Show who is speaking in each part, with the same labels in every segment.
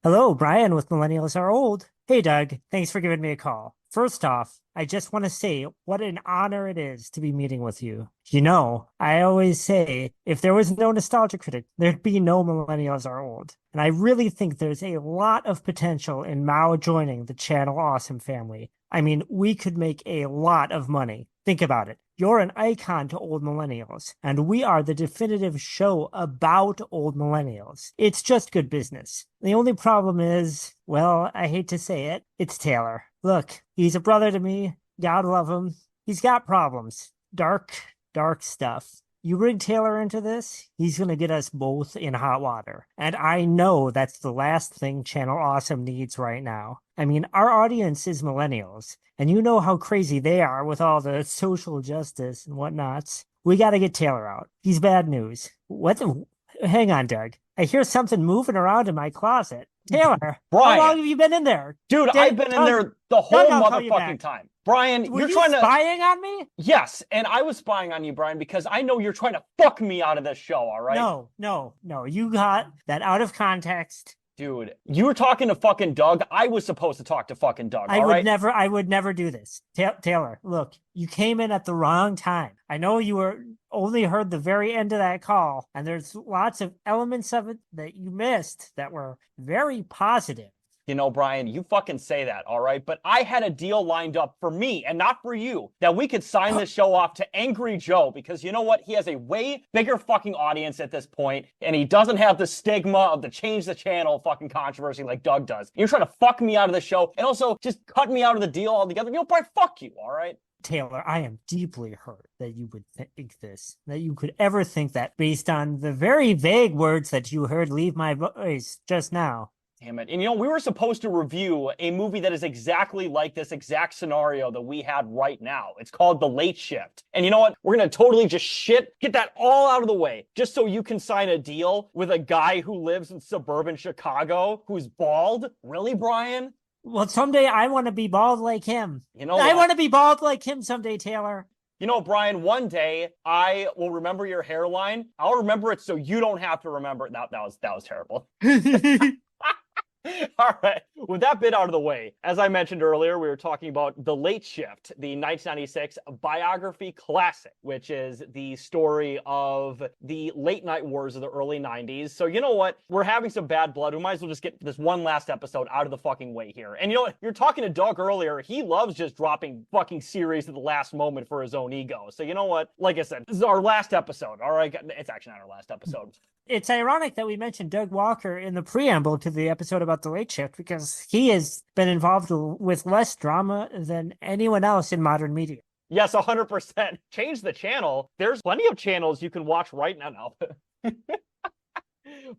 Speaker 1: Hello, Brian with Millennials Are Old. Hey, Doug. Thanks for giving me a call. First off, I just want to say what an honor it is to be meeting with you. I always say if there was no nostalgia critic, there'd be no Millennials Are Old. And I really think there's a lot of potential in Mao joining the Channel Awesome family. I mean, we could make a lot of money. Think about it. You're an icon to old millennials, and we are the definitive show about old millennials. It's just good business. The only problem is, well, I hate to say it, it's Taylor. Look, he's a brother to me. God love him. He's got problems. Dark, dark stuff. You bring Taylor into this, he's going to get us both in hot water. And I know that's the last thing Channel Awesome needs right now. I mean, our audience is millennials, and you know how crazy they are with all the social justice and whatnots. We got to get Taylor out. He's bad news. What the? Hang on, Doug. I hear something moving around in my closet. Taylor, how long
Speaker 2: Brian,
Speaker 1: have you been in there?
Speaker 2: dude, I've been in there the whole
Speaker 1: Doug, I'll call you
Speaker 2: motherfucking
Speaker 1: back.
Speaker 2: time. Brian,
Speaker 1: Were
Speaker 2: you're
Speaker 1: you
Speaker 2: trying to.
Speaker 1: spying on me?
Speaker 2: Yes, and I was spying on you, Brian, because I know you're trying to fuck me out of this show, all right?
Speaker 1: No. You got that out of context.
Speaker 2: Dude, you were talking to fucking Doug. I was supposed to talk to fucking Doug, all right?
Speaker 1: I would never do this. Taylor, look, you came in at the wrong time. I know you were only heard the very end of that call, and there's lots of elements of it that you missed that were very positive.
Speaker 2: You know, Brian, you fucking say that, all right? But I had a deal lined up for me and not for you that we could sign this show off to Angry Joe because you know what? He has a way bigger fucking audience at this point, and he doesn't have the stigma of the change the channel fucking controversy like Doug does. You're trying to fuck me out of the show and also just cut me out of the deal altogether. You know, Brian, fuck you, all right?
Speaker 1: Taylor, I am deeply hurt that you would think this, that you could ever think that based on the very vague words that you heard leave my voice just now.
Speaker 2: Damn it. And you know, we were supposed to review a movie that is exactly like this exact scenario that we had right now. It's called The Late Shift. And you know what? We're going to totally just get that all out of the way, just so you can sign a deal with a guy who lives in suburban Chicago who's bald. Really, Brian?
Speaker 1: Well, someday I want to be bald like him.
Speaker 2: You know
Speaker 1: I
Speaker 2: what?
Speaker 1: want to be bald like him someday, Taylor.
Speaker 2: You know, Brian, one day I will remember your hairline. I'll remember it so you don't have to remember it. That was terrible. All right. With that bit out of the way, as I mentioned earlier, we were talking about The Late Shift, the 1996 biography classic, which is the story of the late night wars of the early 90s. So you know what? We're having some bad blood. We might as well just get this one last episode out of the fucking way here. And you know what? You're talking to Doug earlier. He loves just dropping fucking series at the last moment for his own ego. So you know what? Like I said, this is our last episode. All right. It's actually not our last episode.
Speaker 1: It's ironic that we mentioned Doug Walker in the preamble to the episode about The Late Shift because he has been involved with less drama than anyone else in modern media.
Speaker 2: Yes, 100%. Change the channel. There's plenty of channels you can watch right now.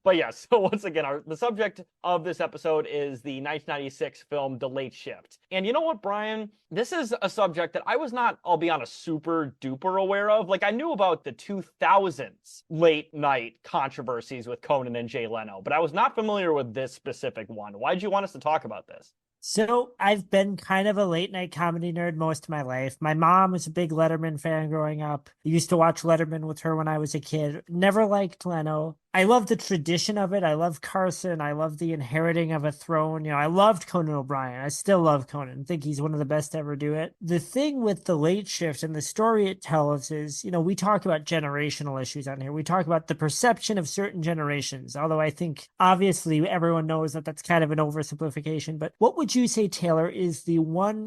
Speaker 2: But yes, so once again, the subject of this episode is the 1996 film The Late Shift. And you know what, Brian? This is a subject that I was not, I'll be honest, super duper aware of. Like, I knew about the 2000s late night controversies with Conan and Jay Leno, but I was not familiar with this specific one. Why did you want us to talk about this?
Speaker 1: So I've been kind of a late night comedy nerd most of my life. My mom was a big Letterman fan growing up. I used to watch Letterman with her when I was a kid. Never liked Leno. I love the tradition of it. I love Carson. I love the inheriting of a throne. I loved Conan O'Brien. I still love Conan. I think he's one of the best to ever do it. The thing with The Late Shift and the story it tells is, we talk about generational issues on here. We talk about the perception of certain generations, although I think obviously everyone knows that that's kind of an oversimplification. But what would you say, Taylor, is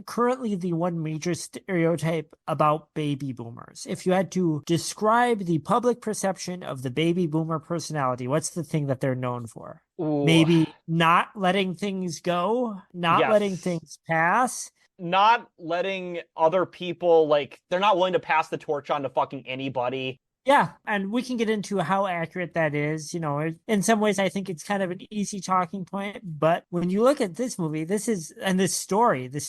Speaker 1: currently the one major stereotype about baby boomers? If you had to describe the public perception of the baby boomer personality, what's the thing that they're known for?
Speaker 2: Ooh.
Speaker 1: Maybe not letting things go, not letting things pass.
Speaker 2: Not letting other people, they're not willing to pass the torch on to fucking anybody.
Speaker 1: Yeah, and we can get into how accurate that is. In some ways, I think it's kind of an easy talking point. But when you look at this movie, this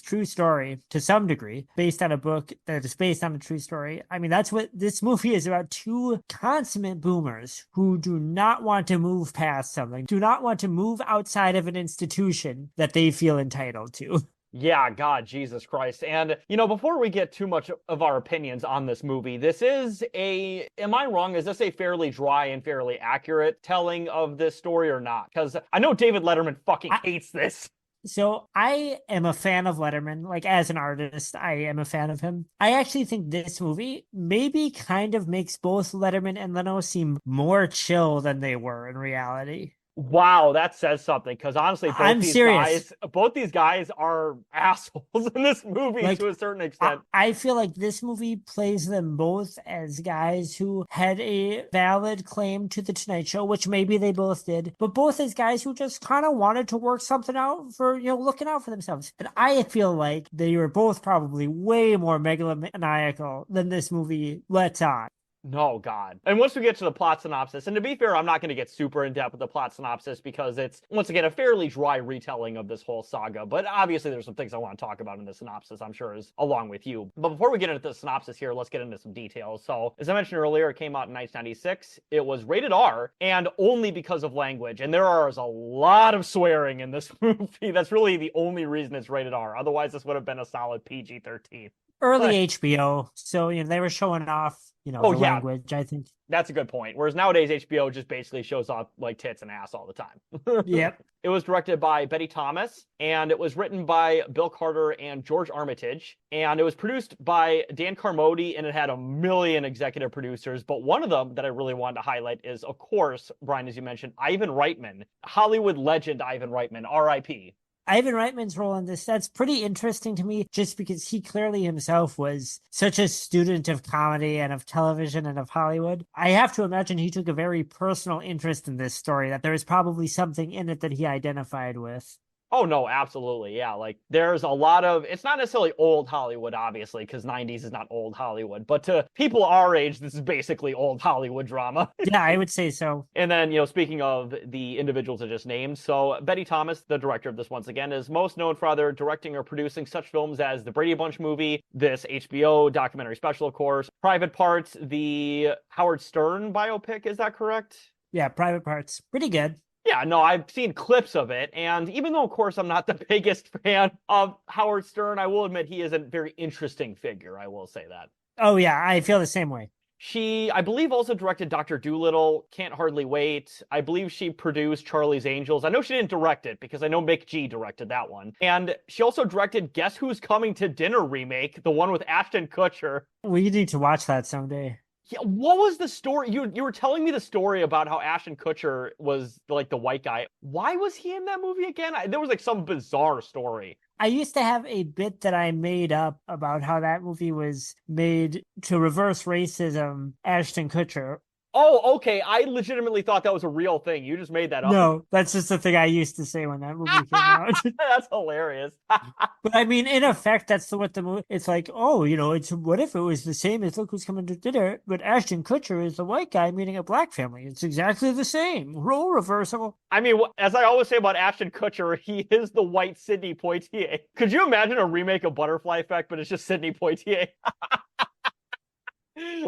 Speaker 1: true story, to some degree, based on a book that is based on a true story. I mean, that's what this movie is about. Two consummate boomers who do not want to move past something, do not want to move outside of an institution that they feel entitled to.
Speaker 2: Yeah, God, Jesus Christ. And, before we get too much of our opinions on this movie, am I wrong? Is this a fairly dry and fairly accurate telling of this story or not? Because I know David Letterman fucking
Speaker 1: I,
Speaker 2: hates this.
Speaker 1: So I am a fan of Letterman. Like as an artist, I am a fan of him. I actually think this movie maybe kind of makes both Letterman and Leno seem more chill than they were in reality.
Speaker 2: Wow, that says something. Because honestly,
Speaker 1: I'm serious.
Speaker 2: both these guys are assholes in this movie
Speaker 1: Like
Speaker 2: to a certain
Speaker 1: I,
Speaker 2: extent.
Speaker 1: I feel like this movie plays them both as guys who had a valid claim to the Tonight Show, which maybe they both did, but both as guys who just kind of wanted to work something out for, looking out for themselves. And I feel like they were both probably way more megalomaniacal than this movie lets on.
Speaker 2: No, God. And once we get to the plot synopsis, and to be fair, I'm not going to get super in depth with the plot synopsis because it's, once again, a fairly dry retelling of this whole saga. But obviously, there's some things I want to talk about in the synopsis, I'm sure, is along with you. But before we get into the synopsis here, let's get into some details. So, as I mentioned earlier, it came out in 1996. It was rated R, and only because of language. And there is a lot of swearing in this movie. That's really the only reason it's rated R. Otherwise, this would have been a solid PG-13.
Speaker 1: Early
Speaker 2: But
Speaker 1: HBO, so they were showing off,
Speaker 2: oh
Speaker 1: the
Speaker 2: yeah,
Speaker 1: language, I think.
Speaker 2: that's a good point. Whereas nowadays HBO just basically shows off like tits and ass all the time.
Speaker 1: Yep.
Speaker 2: It was directed by Betty Thomas, and it was written by Bill Carter and George Armitage, and it was produced by Dan Carmody, and it had a million executive producers. But one of them that I really wanted to highlight is, of course, Brian, as you mentioned, Ivan Reitman, Hollywood legend Ivan Reitman, R.I.P.
Speaker 1: Ivan Reitman's role in this, that's pretty interesting to me just because he clearly himself was such a student of comedy and of television and of Hollywood. I have to imagine he took a very personal interest in this story, that there was probably something in it that he identified with.
Speaker 2: Oh no, absolutely. Yeah, like there's a lot of, it's not necessarily old Hollywood, obviously, because 90s is not old Hollywood, but to people our age, this is basically old Hollywood drama.
Speaker 1: Yeah, I would say so.
Speaker 2: And then, speaking of the individuals I just named, so Betty Thomas, the director of this once again, is most known for either directing or producing such films as the Brady Bunch movie, this HBO documentary special, of course, Private Parts, the Howard Stern biopic, is that correct?
Speaker 1: Yeah, Private Parts. Pretty good.
Speaker 2: Yeah, no, I've seen clips of it, and even though, of course, I'm not the biggest fan of Howard Stern, I will admit he is a very interesting figure, I will say that.
Speaker 1: Oh, yeah, I feel the same way.
Speaker 2: She, I believe, also directed Dr. Dolittle, Can't Hardly Wait. I believe she produced Charlie's Angels. I know she didn't direct it because I know Mick G directed that one. And she also directed Guess Who's Coming to Dinner remake, the one with Ashton Kutcher.
Speaker 1: We need to watch that someday.
Speaker 2: Yeah, what was the story? You were telling me the story about how Ashton Kutcher was like the white guy. Why was he in that movie again? There was like some bizarre story.
Speaker 1: I used to have a bit that I made up about how that movie was made to reverse racism, Ashton Kutcher.
Speaker 2: Oh, okay. I legitimately thought that was a real thing. You just made that up.
Speaker 1: No, that's just the thing I used to say when that movie came out.
Speaker 2: That's hilarious.
Speaker 1: But I mean, in effect, that's what the movie. It's like, oh, it's what if it was the same as Look Who's Coming to Dinner, but Ashton Kutcher is the white guy meeting a black family. It's exactly the same role reversal.
Speaker 2: I mean, as I always say about Ashton Kutcher, he is the white Sidney Poitier. Could you imagine a remake of Butterfly Effect, but it's just Sidney Poitier?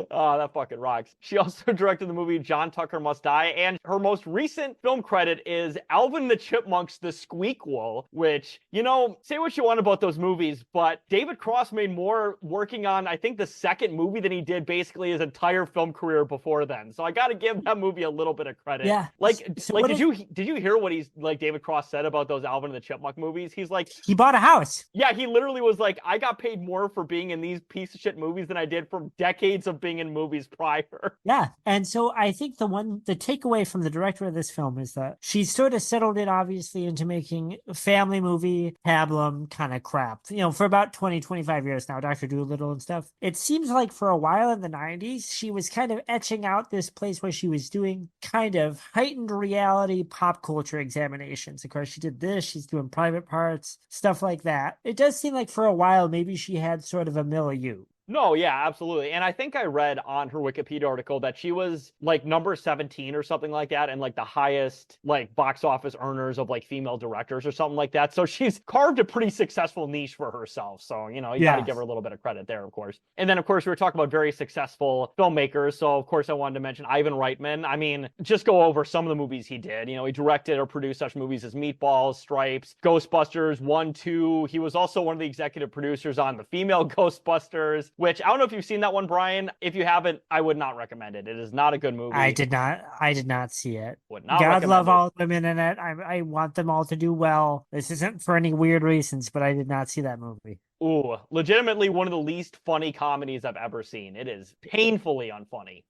Speaker 2: Oh, that fucking rocks. She also directed the movie John Tucker Must Die, and her most recent film credit is Alvin the Chipmunks The Squeakquel, which, say what you want about those movies, but David Cross made more working on, I think, the second movie than he did basically his entire film career before then. So I gotta give that movie a little bit of credit.
Speaker 1: Yeah.
Speaker 2: Did you hear what David Cross said about those Alvin and the Chipmunk movies? He's like,
Speaker 1: he bought a house.
Speaker 2: Yeah, he literally was like, I got paid more for being in these piece of shit movies than I did for decades of being in movies prior.
Speaker 1: Yeah. And so I think the takeaway from the director of this film is that she's sort of settled in, obviously, into making family movie, pablum kind of crap, for about 20, 25 years now, Dr. Dolittle and stuff. It seems like for a while in the 90s, she was kind of etching out this place where she was doing kind of heightened reality pop culture examinations. Of course, she did this, she's doing Private Parts, stuff like that. It does seem like for a while, maybe she had sort of a milieu.
Speaker 2: No, yeah, absolutely. And I think I read on her Wikipedia article that she was like number 17 or something like that, and like the highest like box office earners of like female directors or something like that. So she's carved a pretty successful niche for herself. So, you got to
Speaker 1: Yeah.
Speaker 2: give her a little bit of credit there, of course. And then, of course, we were talking about very successful filmmakers. So, of course, I wanted to mention Ivan Reitman. I mean, just go over some of the movies he did. He directed or produced such movies as Meatballs, Stripes, Ghostbusters 1, 2. He was also one of the executive producers on the female Ghostbusters, which I don't know if you've seen that one, Brian. If you haven't, I would not recommend it. It is not a good movie.
Speaker 1: I did not see it.
Speaker 2: Would not
Speaker 1: God love
Speaker 2: recommend it.
Speaker 1: all women in it. I want them all to do well. This isn't for any weird reasons, but I did not see that movie.
Speaker 2: Ooh, legitimately one of the least funny comedies I've ever seen. It is painfully unfunny.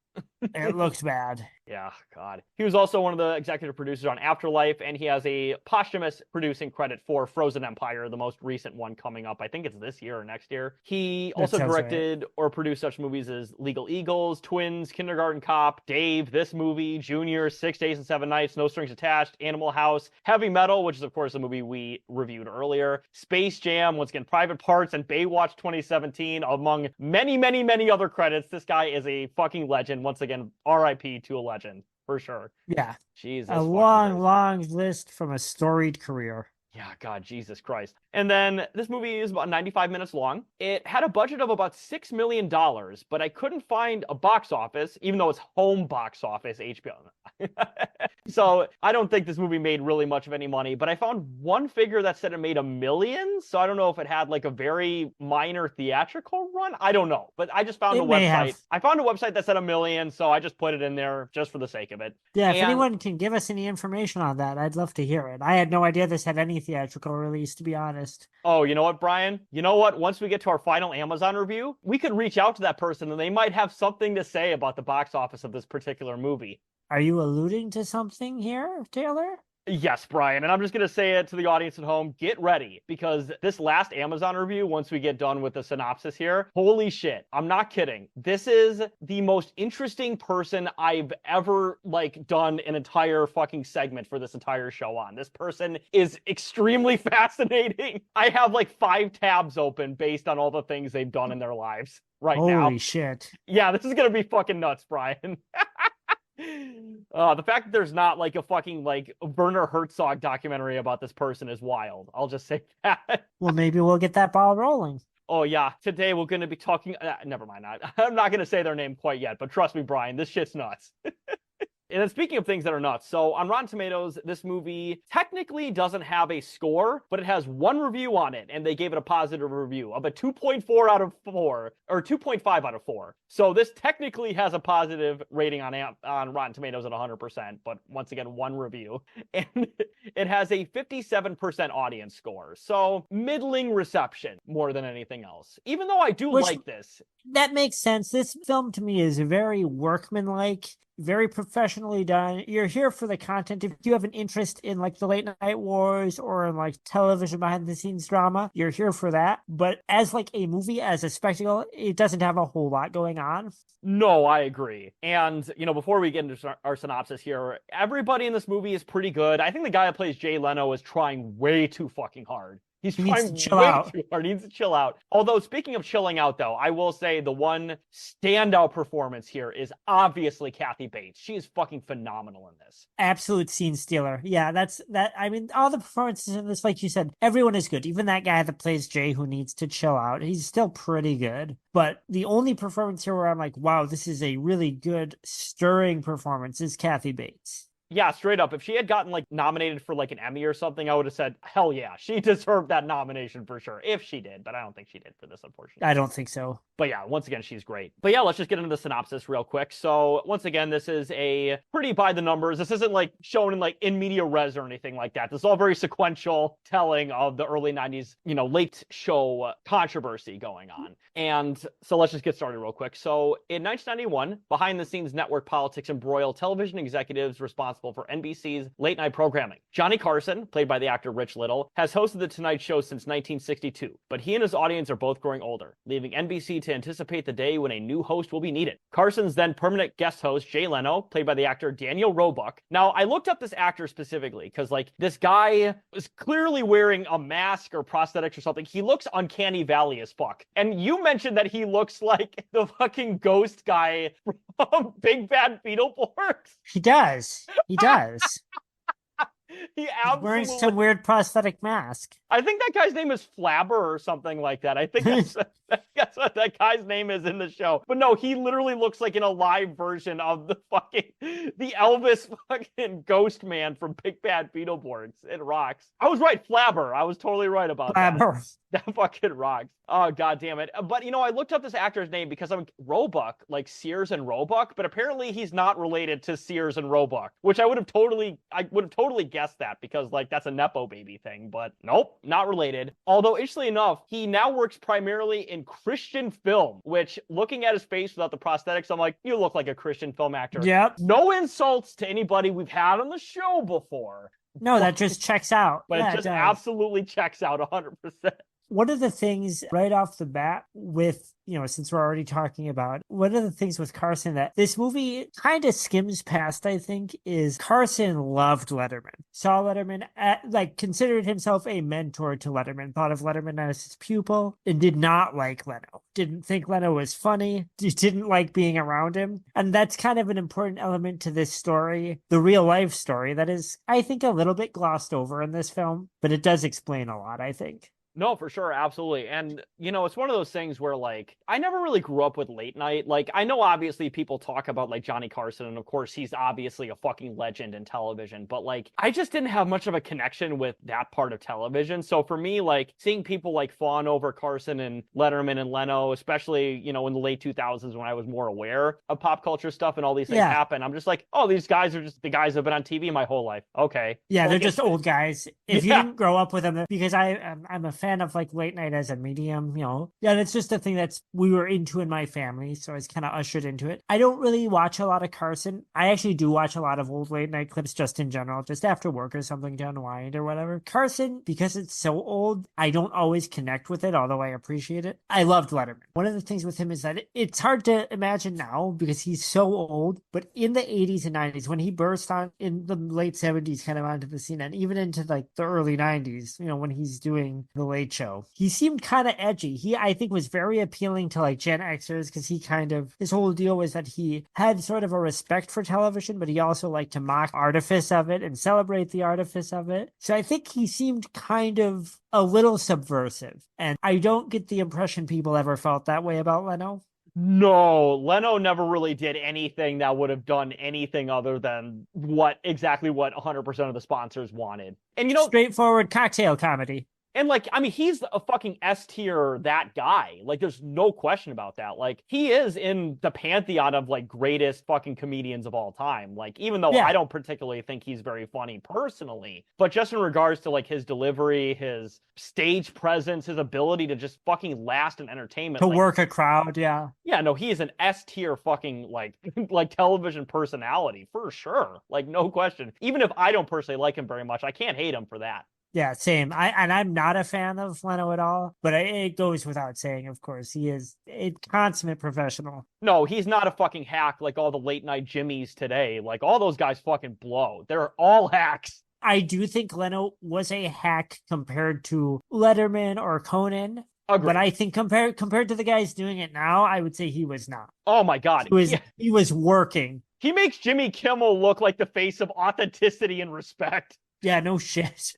Speaker 1: It looks bad.
Speaker 2: Yeah, God. He was also one of the executive producers on Afterlife, and he has a posthumous producing credit for Frozen Empire, the most recent one coming up. I think it's this year or next year. He
Speaker 1: That
Speaker 2: also
Speaker 1: sounds right.
Speaker 2: directed or produced such movies as Legal Eagles, Twins, Kindergarten Cop, Dave, this movie, Junior, 6 Days and 7 Nights, No Strings Attached, Animal House, Heavy Metal, which is, of course, the movie we reviewed earlier, Space Jam, once again, Private Parts, and Baywatch 2017, among many, many, many other credits. This guy is a fucking legend. Once again, RIP to a legend, for sure.
Speaker 1: Yeah.
Speaker 2: Jesus.
Speaker 1: A long, long list from a storied career.
Speaker 2: Yeah, God, Jesus Christ. And then this movie is about 95 minutes long. It had a budget of about $6 million, but I couldn't find a box office, even though it's home box office, HBO. So I don't think this movie made really much of any money, but I found one figure that said it made $1 million. So I don't know if it had like a very minor theatrical run. I don't know, but I just found
Speaker 1: It
Speaker 2: a
Speaker 1: may
Speaker 2: website.
Speaker 1: have.
Speaker 2: I found a website that said $1 million, so I just put it in there just for the sake of it.
Speaker 1: Yeah, if
Speaker 2: And
Speaker 1: anyone can give us any information on that, I'd love to hear it. I had no idea this had any theatrical release, to be honest.
Speaker 2: oh, you know what, Brian? You know what? Once we get to our final Amazon review, we could reach out to that person and they might have something to say about the box office of this particular movie.
Speaker 1: Are you alluding to something here, Taylor?
Speaker 2: Yes, Brian, and I'm just going to say it to the audience at home. Get ready, because this last Amazon review, once we get done with the synopsis here, holy shit, I'm not kidding. This is the most interesting person I've ever, done an entire fucking segment for this entire show on. This person is extremely fascinating. I have 5 tabs open based on all the things they've done in their lives right now.
Speaker 1: Holy shit.
Speaker 2: Yeah, this is going to be fucking nuts, Brian. The fact that there's not a fucking Werner Herzog documentary about this person is wild. I'll just say that.
Speaker 1: Well, maybe we'll get that ball rolling.
Speaker 2: Oh yeah, today we're going to be talking. Never mind, I'm not going to say their name quite yet, but trust me, Brian, this shit's nuts. And then speaking of things that are nuts, so on Rotten Tomatoes, this movie technically doesn't have a score, but it has one review on it, and they gave it a positive review of a 2.4 out of 4, or 2.5 out of 4. So this technically has a positive rating on Rotten Tomatoes at 100%, but once again, one review. And it has a 57% audience score, so middling reception more than anything else. Even though I do like this.
Speaker 1: That makes sense. This film to me is very workmanlike, very professionally done. You're here for the content. If you have an interest in the late night wars or in television behind the scenes drama, you're here for that. But as a movie, as a spectacle, it doesn't have a whole lot going on.
Speaker 2: No, I agree. And, before we get into our synopsis here, everybody in this movie is pretty good. I think the guy that plays Jay Leno is trying way too fucking hard. He's trying way too hard. He needs to chill out. Although, speaking of chilling out, though, I will say the one standout performance here is obviously Kathy Bates. She is fucking phenomenal in this.
Speaker 1: Absolute scene stealer. Yeah, that's that. I mean, all the performances in this, like you said, everyone is good. Even that guy that plays Jay who needs to chill out, he's still pretty good. But the only performance here where I'm like, wow, this is a really good, stirring performance is Kathy Bates.
Speaker 2: Yeah, straight up. If she had gotten nominated for an Emmy or something, I would have said, hell yeah, she deserved that nomination for sure. If she did, but I don't think she did for this, unfortunately.
Speaker 1: I don't think so.
Speaker 2: But yeah, once again, she's great. But yeah, let's just get into the synopsis real quick. So once again, this is a pretty by the numbers. This isn't shown in media res or anything like that. This is all very sequential telling of the early 90s, late show controversy going on. And so let's just get started real quick. So in 1991, behind the scenes network politics embroil television executives responsible responsible for NBC's late night programming. Johnny Carson, played by the actor Rich Little, has hosted The Tonight Show since 1962, but he and his audience are both growing older, leaving NBC to anticipate the day when a new host will be needed. Carson's then permanent guest host, Jay Leno, played by the actor Daniel Roebuck. Now, I looked up this actor specifically because, like, this guy is clearly wearing a mask or prosthetics or something. He looks uncanny valley as fuck. And you mentioned that he looks like the fucking ghost guy from Big Bad Beetleborgs.
Speaker 1: He does. He does.
Speaker 2: He
Speaker 1: He's wearing some weird prosthetic mask.
Speaker 2: I think that guy's name is Flabber or something like that. I think that's what that guy's name is in the show. But no, he literally looks like in a live version of the Elvis fucking ghost man from Big Bad Beetleborgs. It rocks. I was right, Flabber. I was totally right about
Speaker 1: Flabber.
Speaker 2: That fucking rocks. Oh, god damn it. But, you know, I looked up this actor's name because I'm Roebuck, like Sears and Roebuck, but apparently he's not related to Sears and Roebuck, which I would have totally guessed that because, like, that's a Nepo baby thing, but nope, not related. Although, interestingly enough, he now works primarily in Christian film, which, looking at his face without the prosthetics, I'm like, you look like a Christian film actor.
Speaker 1: Yep.
Speaker 2: No insults to anybody we've had on the show before.
Speaker 1: No, that just checks out.
Speaker 2: But
Speaker 1: yeah,
Speaker 2: it just absolutely checks out 100%.
Speaker 1: One of the things right off the bat with, you know, since we're already talking about, one of the things with Carson that this movie kind of skims past, I think, is Carson loved Letterman. Saw Letterman, considered himself a mentor to Letterman, thought of Letterman as his pupil, and did not like Leno. Didn't think Leno was funny, didn't like being around him. And that's kind of an important element to this story, the real life story that is, I think, a little bit glossed over in this film, but it does explain a lot, I think.
Speaker 2: No, for sure. Absolutely. And, you know, it's one of those things where, like, I never really grew up with late night. Like, I know obviously people talk about, like, Johnny Carson, and of course he's obviously a fucking legend in television, but, like, I just didn't have much of a connection with that part of television. So for me, like, seeing people, like, fawn over Carson and Letterman and Leno, especially, you know, in the late 2000s when I was more aware of pop culture stuff and all these things happen, I'm just like, oh, these guys are just the guys that have been on TV my whole life. Okay.
Speaker 1: Yeah,
Speaker 2: like,
Speaker 1: they're just old guys. If you didn't grow up with them, because I'm a fan of, like, late night as a medium, you know. Yeah, it's just a thing that's we were into in my family, so I was kind of ushered into it. I don't really watch a lot of Carson. I actually do watch a lot of old late night clips just in general, just after work or something to unwind or whatever. Carson, because it's so old, I don't always connect with it, although I appreciate it. I loved Letterman. One of the things with him is that it's hard to imagine now because he's so old, but in the 80s and 90s, when he burst on in the late 70s kind of onto the scene, and even into like the early 90s, you know, when he's doing The Late Show, he seemed kind of edgy. He, I think, was very appealing to like Gen Xers because he kind of, his whole deal was that he had sort of a respect for television, but he also liked to mock artifice of it and celebrate the artifice of it. So I think he seemed kind of a little subversive. And I don't get the impression people ever felt that way about Leno.
Speaker 2: No, Leno never really did anything that would have done anything other than exactly what 100% of the sponsors wanted. And, you know,
Speaker 1: straightforward cocktail comedy.
Speaker 2: And, like, I mean, he's a fucking S tier, that guy. Like, there's no question about that. Like, he is in the pantheon of, like, greatest fucking comedians of all time. Like, even though I don't particularly think he's very funny personally, but just in regards to, like, his delivery, his stage presence, his ability to just fucking last in entertainment.
Speaker 1: To work a crowd, yeah.
Speaker 2: Yeah, no, he is an S tier fucking, like, like television personality, for sure. Like, no question. Even if I don't personally like him very much, I can't hate him for that.
Speaker 1: Yeah, same. I'm not a fan of Leno at all, but it goes without saying, of course. He is a consummate professional.
Speaker 2: No, he's not a fucking hack like all the late night Jimmies today. Like, all those guys fucking blow. They're all hacks.
Speaker 1: I do think Leno was a hack compared to Letterman or Conan. Agreed. But I think compared to the guys doing it now, I would say he was not.
Speaker 2: Oh my God.
Speaker 1: He was working.
Speaker 2: He makes Jimmy Kimmel look like the face of authenticity and respect.
Speaker 1: Yeah, no shit.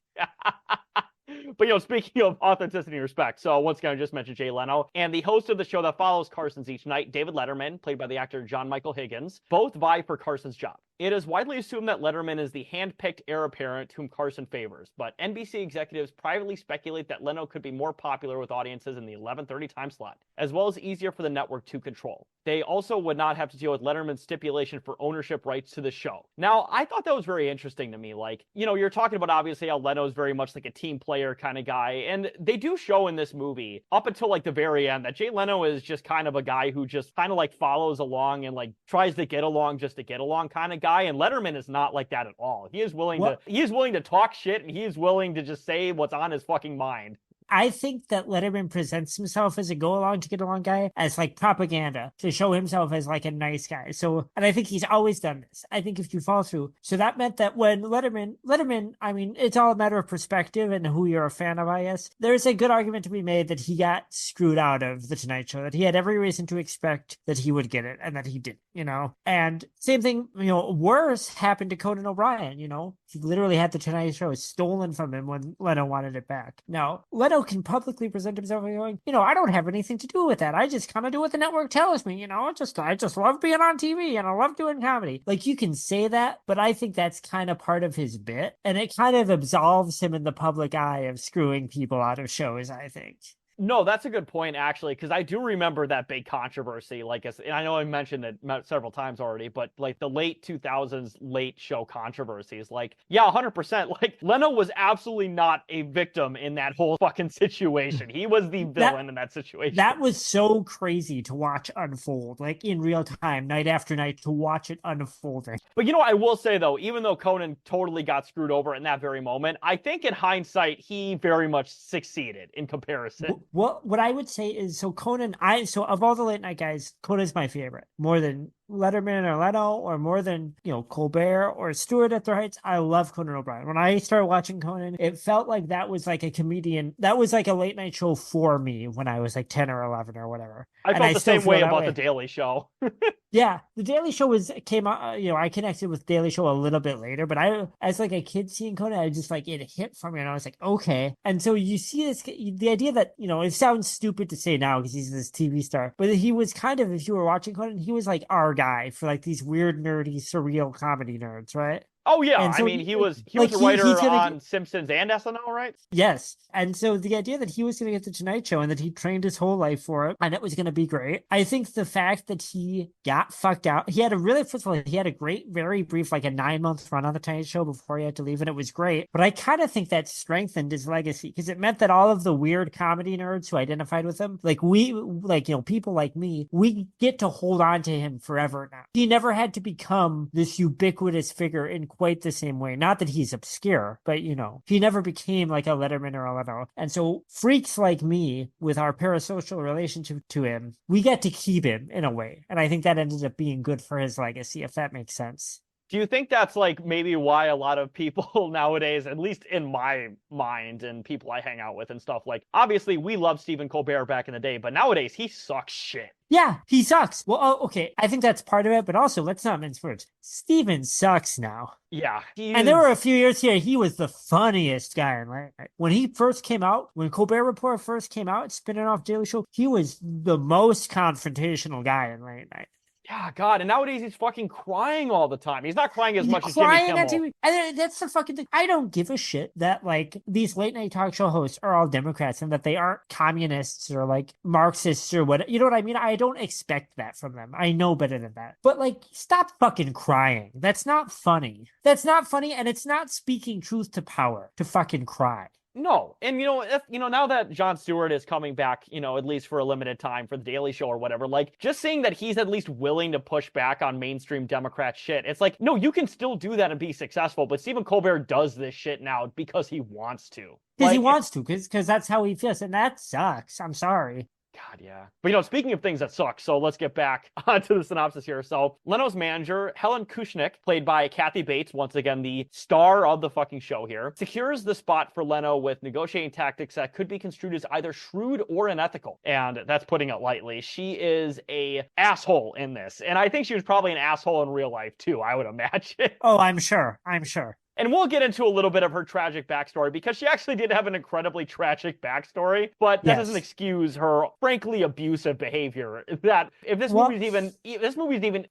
Speaker 2: But, you know, speaking of authenticity and respect, so once again, I just mentioned Jay Leno, and the host of the show that follows Carson's each night, David Letterman, played by the actor John Michael Higgins, both vie for Carson's job. It is widely assumed that Letterman is the hand-picked heir apparent whom Carson favors, but NBC executives privately speculate that Leno could be more popular with audiences in the 11:30 time slot, as well as easier for the network to control. They also would not have to deal with Letterman's stipulation for ownership rights to the show. Now, I thought that was very interesting to me. Like, you know, you're talking about obviously how Leno is very much like a team player kind of guy, and they do show in this movie, up until like the very end, that Jay Leno is just kind of a guy who just kind of like follows along and like tries to get along just to get along kind of guy. guy, and Letterman is not like that at all. He is willing to talk shit, and he is willing to just say what's on his fucking mind.
Speaker 1: I think that Letterman presents himself as a go along to get along guy as like propaganda to show himself as like a nice guy. So, and I think he's always done this. I think if you fall through, so that meant that when Letterman, I mean, it's all a matter of perspective and who you're a fan of, I guess. There's a good argument to be made that he got screwed out of the Tonight Show, that he had every reason to expect that he would get it and that he didn't, you know? And same thing, you know, worse happened to Conan O'Brien, you know? He literally had the Tonight Show stolen from him when Leno wanted it back. Now, Leno can publicly present himself and going, you know, I don't have anything to do with that. I just kind of do what the network tells me, you know, I just love being on TV and I love doing comedy. Like, you can say that, but I think that's kind of part of his bit. And it kind of absolves him in the public eye of screwing people out of shows, I think.
Speaker 2: No, that's a good point, actually, because I do remember that big controversy. Like, and I know I mentioned it several times already, but like the late 2000s late show controversies, like, yeah, 100%. Like, Leno was absolutely not a victim in that whole fucking situation. He was the villain in that situation.
Speaker 1: That was so crazy to watch unfold, like in real time, night after night, to watch it unfolding.
Speaker 2: But you know, I will say, though, even though Conan totally got screwed over in that very moment, I think in hindsight, he very much succeeded in comparison.
Speaker 1: Well, what I would say is, so Conan, so of all the late night guys, Conan's my favorite, more than Letterman or Leno, or more than, you know, Colbert or Stewart at their heights. I love Conan O'Brien. When I started watching Conan, it felt like that was like a comedian. That was like a late night show for me when I was like 10 or 11 or whatever.
Speaker 2: I felt the same way about The Daily Show.
Speaker 1: Yeah, The Daily Show came out, you know, I connected with Daily Show a little bit later, but as like a kid seeing Conan, I just like, it hit for me and I was like, okay. And so you see this, the idea that, you know, it sounds stupid to say now because he's this TV star, but he was kind of, if you were watching Conan, he was like our guy for like these weird, nerdy, surreal comedy nerds, right?
Speaker 2: Oh yeah, so, I mean, he was like, a writer on Simpsons and SNL, right?
Speaker 1: Yes, and so the idea that he was going to get the Tonight Show and that he trained his whole life for it and it was going to be great. I think the fact that he got fucked out, he had first of all, he had a great, very brief, like a 9-month run on the Tonight Show before he had to leave, and it was great. But I kind of think that strengthened his legacy because it meant that all of the weird comedy nerds who identified with him, like you know, people like me, we get to hold on to him forever now. He never had to become this ubiquitous figure in quite the same way. Not that he's obscure, but, you know, he never became like a Letterman or a Leno. And so freaks like me, with our parasocial relationship to him, we get to keep him in a way. And I think that ended up being good for his legacy, if that makes sense.
Speaker 2: Do you think that's like maybe why a lot of people nowadays, at least in my mind and people I hang out with and stuff, like, obviously we loved Stephen Colbert back in the day, but nowadays he sucks shit.
Speaker 1: Yeah, he sucks. Well, okay, I think that's part of it, but also let's not mince words. Steven sucks now.
Speaker 2: Yeah.
Speaker 1: And there were a few years here, he was the funniest guy in late night. When he first came out, when Colbert Report first came out, spinning off Daily Show, he was the most confrontational guy in late night.
Speaker 2: Yeah, God, and nowadays he's fucking crying all the time. He's not crying as much as Jimmy Kimmel.
Speaker 1: TV. And that's the fucking thing. I don't give a shit that, like, these late night talk show hosts are all Democrats and that they aren't communists or, like, Marxists or what. You know what I mean? I don't expect that from them. I know better than that. But, like, stop fucking crying. That's not funny. That's not funny, and it's not speaking truth to power to fucking cry.
Speaker 2: No. And, now that Jon Stewart is coming back, at least for a limited time for The Daily Show or whatever, like, just seeing that he's at least willing to push back on mainstream Democrat shit, it's like, no, you can still do that and be successful, but Stephen Colbert does this shit now because he wants to.
Speaker 1: Because he wants to, because that's how he feels, and that sucks. I'm sorry.
Speaker 2: God, yeah. But, speaking of things that suck, so let's get back to the synopsis here. So, Leno's manager, Helen Kushnick, played by Kathy Bates, once again, the star of the fucking show here, secures the spot for Leno with negotiating tactics that could be construed as either shrewd or unethical. And that's putting it lightly. She is a asshole in this. And I think she was probably an asshole in real life, too, I would imagine.
Speaker 1: Oh, I'm sure.
Speaker 2: And we'll get into a little bit of her tragic backstory because she actually did have an incredibly tragic backstory, but that doesn't excuse her frankly abusive behavior. That if this movie's even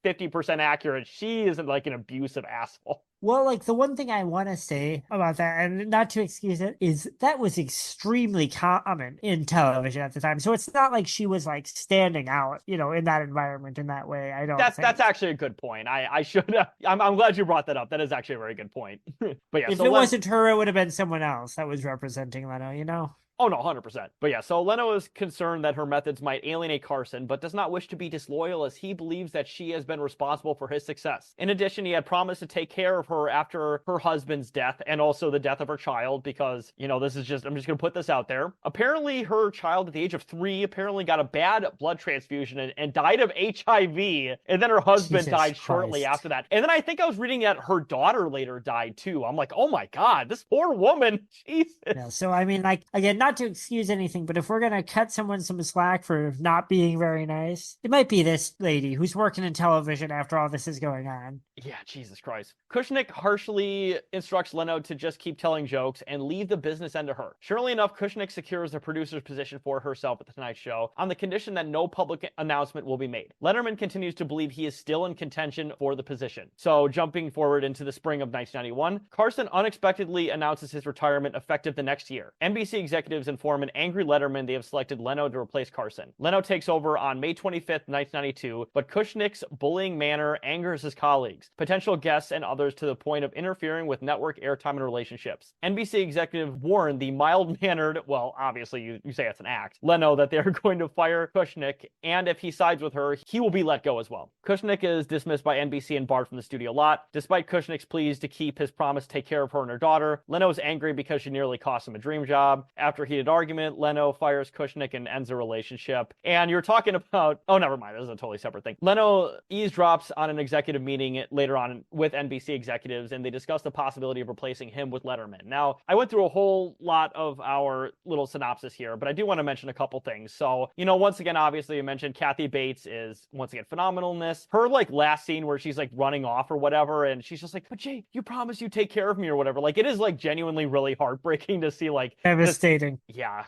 Speaker 2: 50% accurate, she isn't like an abusive asshole.
Speaker 1: Well, like, the one thing I want to say about that, and not to excuse it, is that was extremely common in television at the time. So it's not like she was, like, standing out, in that environment in that way. I don't
Speaker 2: That's actually a good point. I should have... I'm glad you brought that up. That is actually a very good point. But yeah,
Speaker 1: if it wasn't her, it would have been someone else that was representing Leno,
Speaker 2: Oh, no, 100%. But yeah, so Leno is concerned that her methods might alienate Carson, but does not wish to be disloyal as he believes that she has been responsible for his success. In addition, he had promised to take care of her after her husband's death and also the death of her child because, I'm just going to put this out there. Apparently, her child at the age of 3 apparently got a bad blood transfusion and died of HIV, and then her husband
Speaker 1: Jesus
Speaker 2: died shortly
Speaker 1: Christ.
Speaker 2: after that. And then I think I was reading that her daughter later died too. I'm like, oh my God, this poor woman. Jesus.
Speaker 1: Yeah, so I mean, like, again, not to excuse anything, but if we're gonna cut someone some slack for not being very nice, it might be this lady who's working in television after all this is going on.
Speaker 2: Yeah, Jesus Christ. Kushnick harshly instructs Leno to just keep telling jokes and leave the business end to her. Surely enough, Kushnick secures the producer's position for herself at The Tonight Show on the condition that no public announcement will be made. Letterman continues to believe he is still in contention for the position. So, jumping forward into the spring of 1991, Carson unexpectedly announces his retirement effective the next year. NBC executives inform an angry Letterman they have selected Leno to replace Carson. Leno takes over on May 25th, 1992, but Kushnick's bullying manner angers his colleagues, potential guests, and others to the point of interfering with network airtime and relationships. NBC executive warned the mild-mannered, well, obviously you say it's an act, Leno that they are going to fire Kushnick, and if he sides with her, he will be let go as well. Kushnick is dismissed by NBC and barred from the studio lot. Despite Kushnick's pleas to keep his promise to take care of her and her daughter, Leno is angry because she nearly cost him a dream job. After a heated argument, Leno fires Kushnick and ends the relationship. And you're talking about, oh, never mind, this is a totally separate thing. Leno eavesdrops on an executive meeting later on with NBC executives, and they discuss the possibility of replacing him with Letterman. Now, I went through a whole lot of our little synopsis here, but I do want to mention a couple things. So, once again, obviously, you mentioned Kathy Bates is, once again, phenomenal in this. Her, last scene where she's, running off or whatever, and she's just like, but Jay, you promised you'd take care of me or whatever. It is, genuinely really heartbreaking to see,
Speaker 1: Devastating.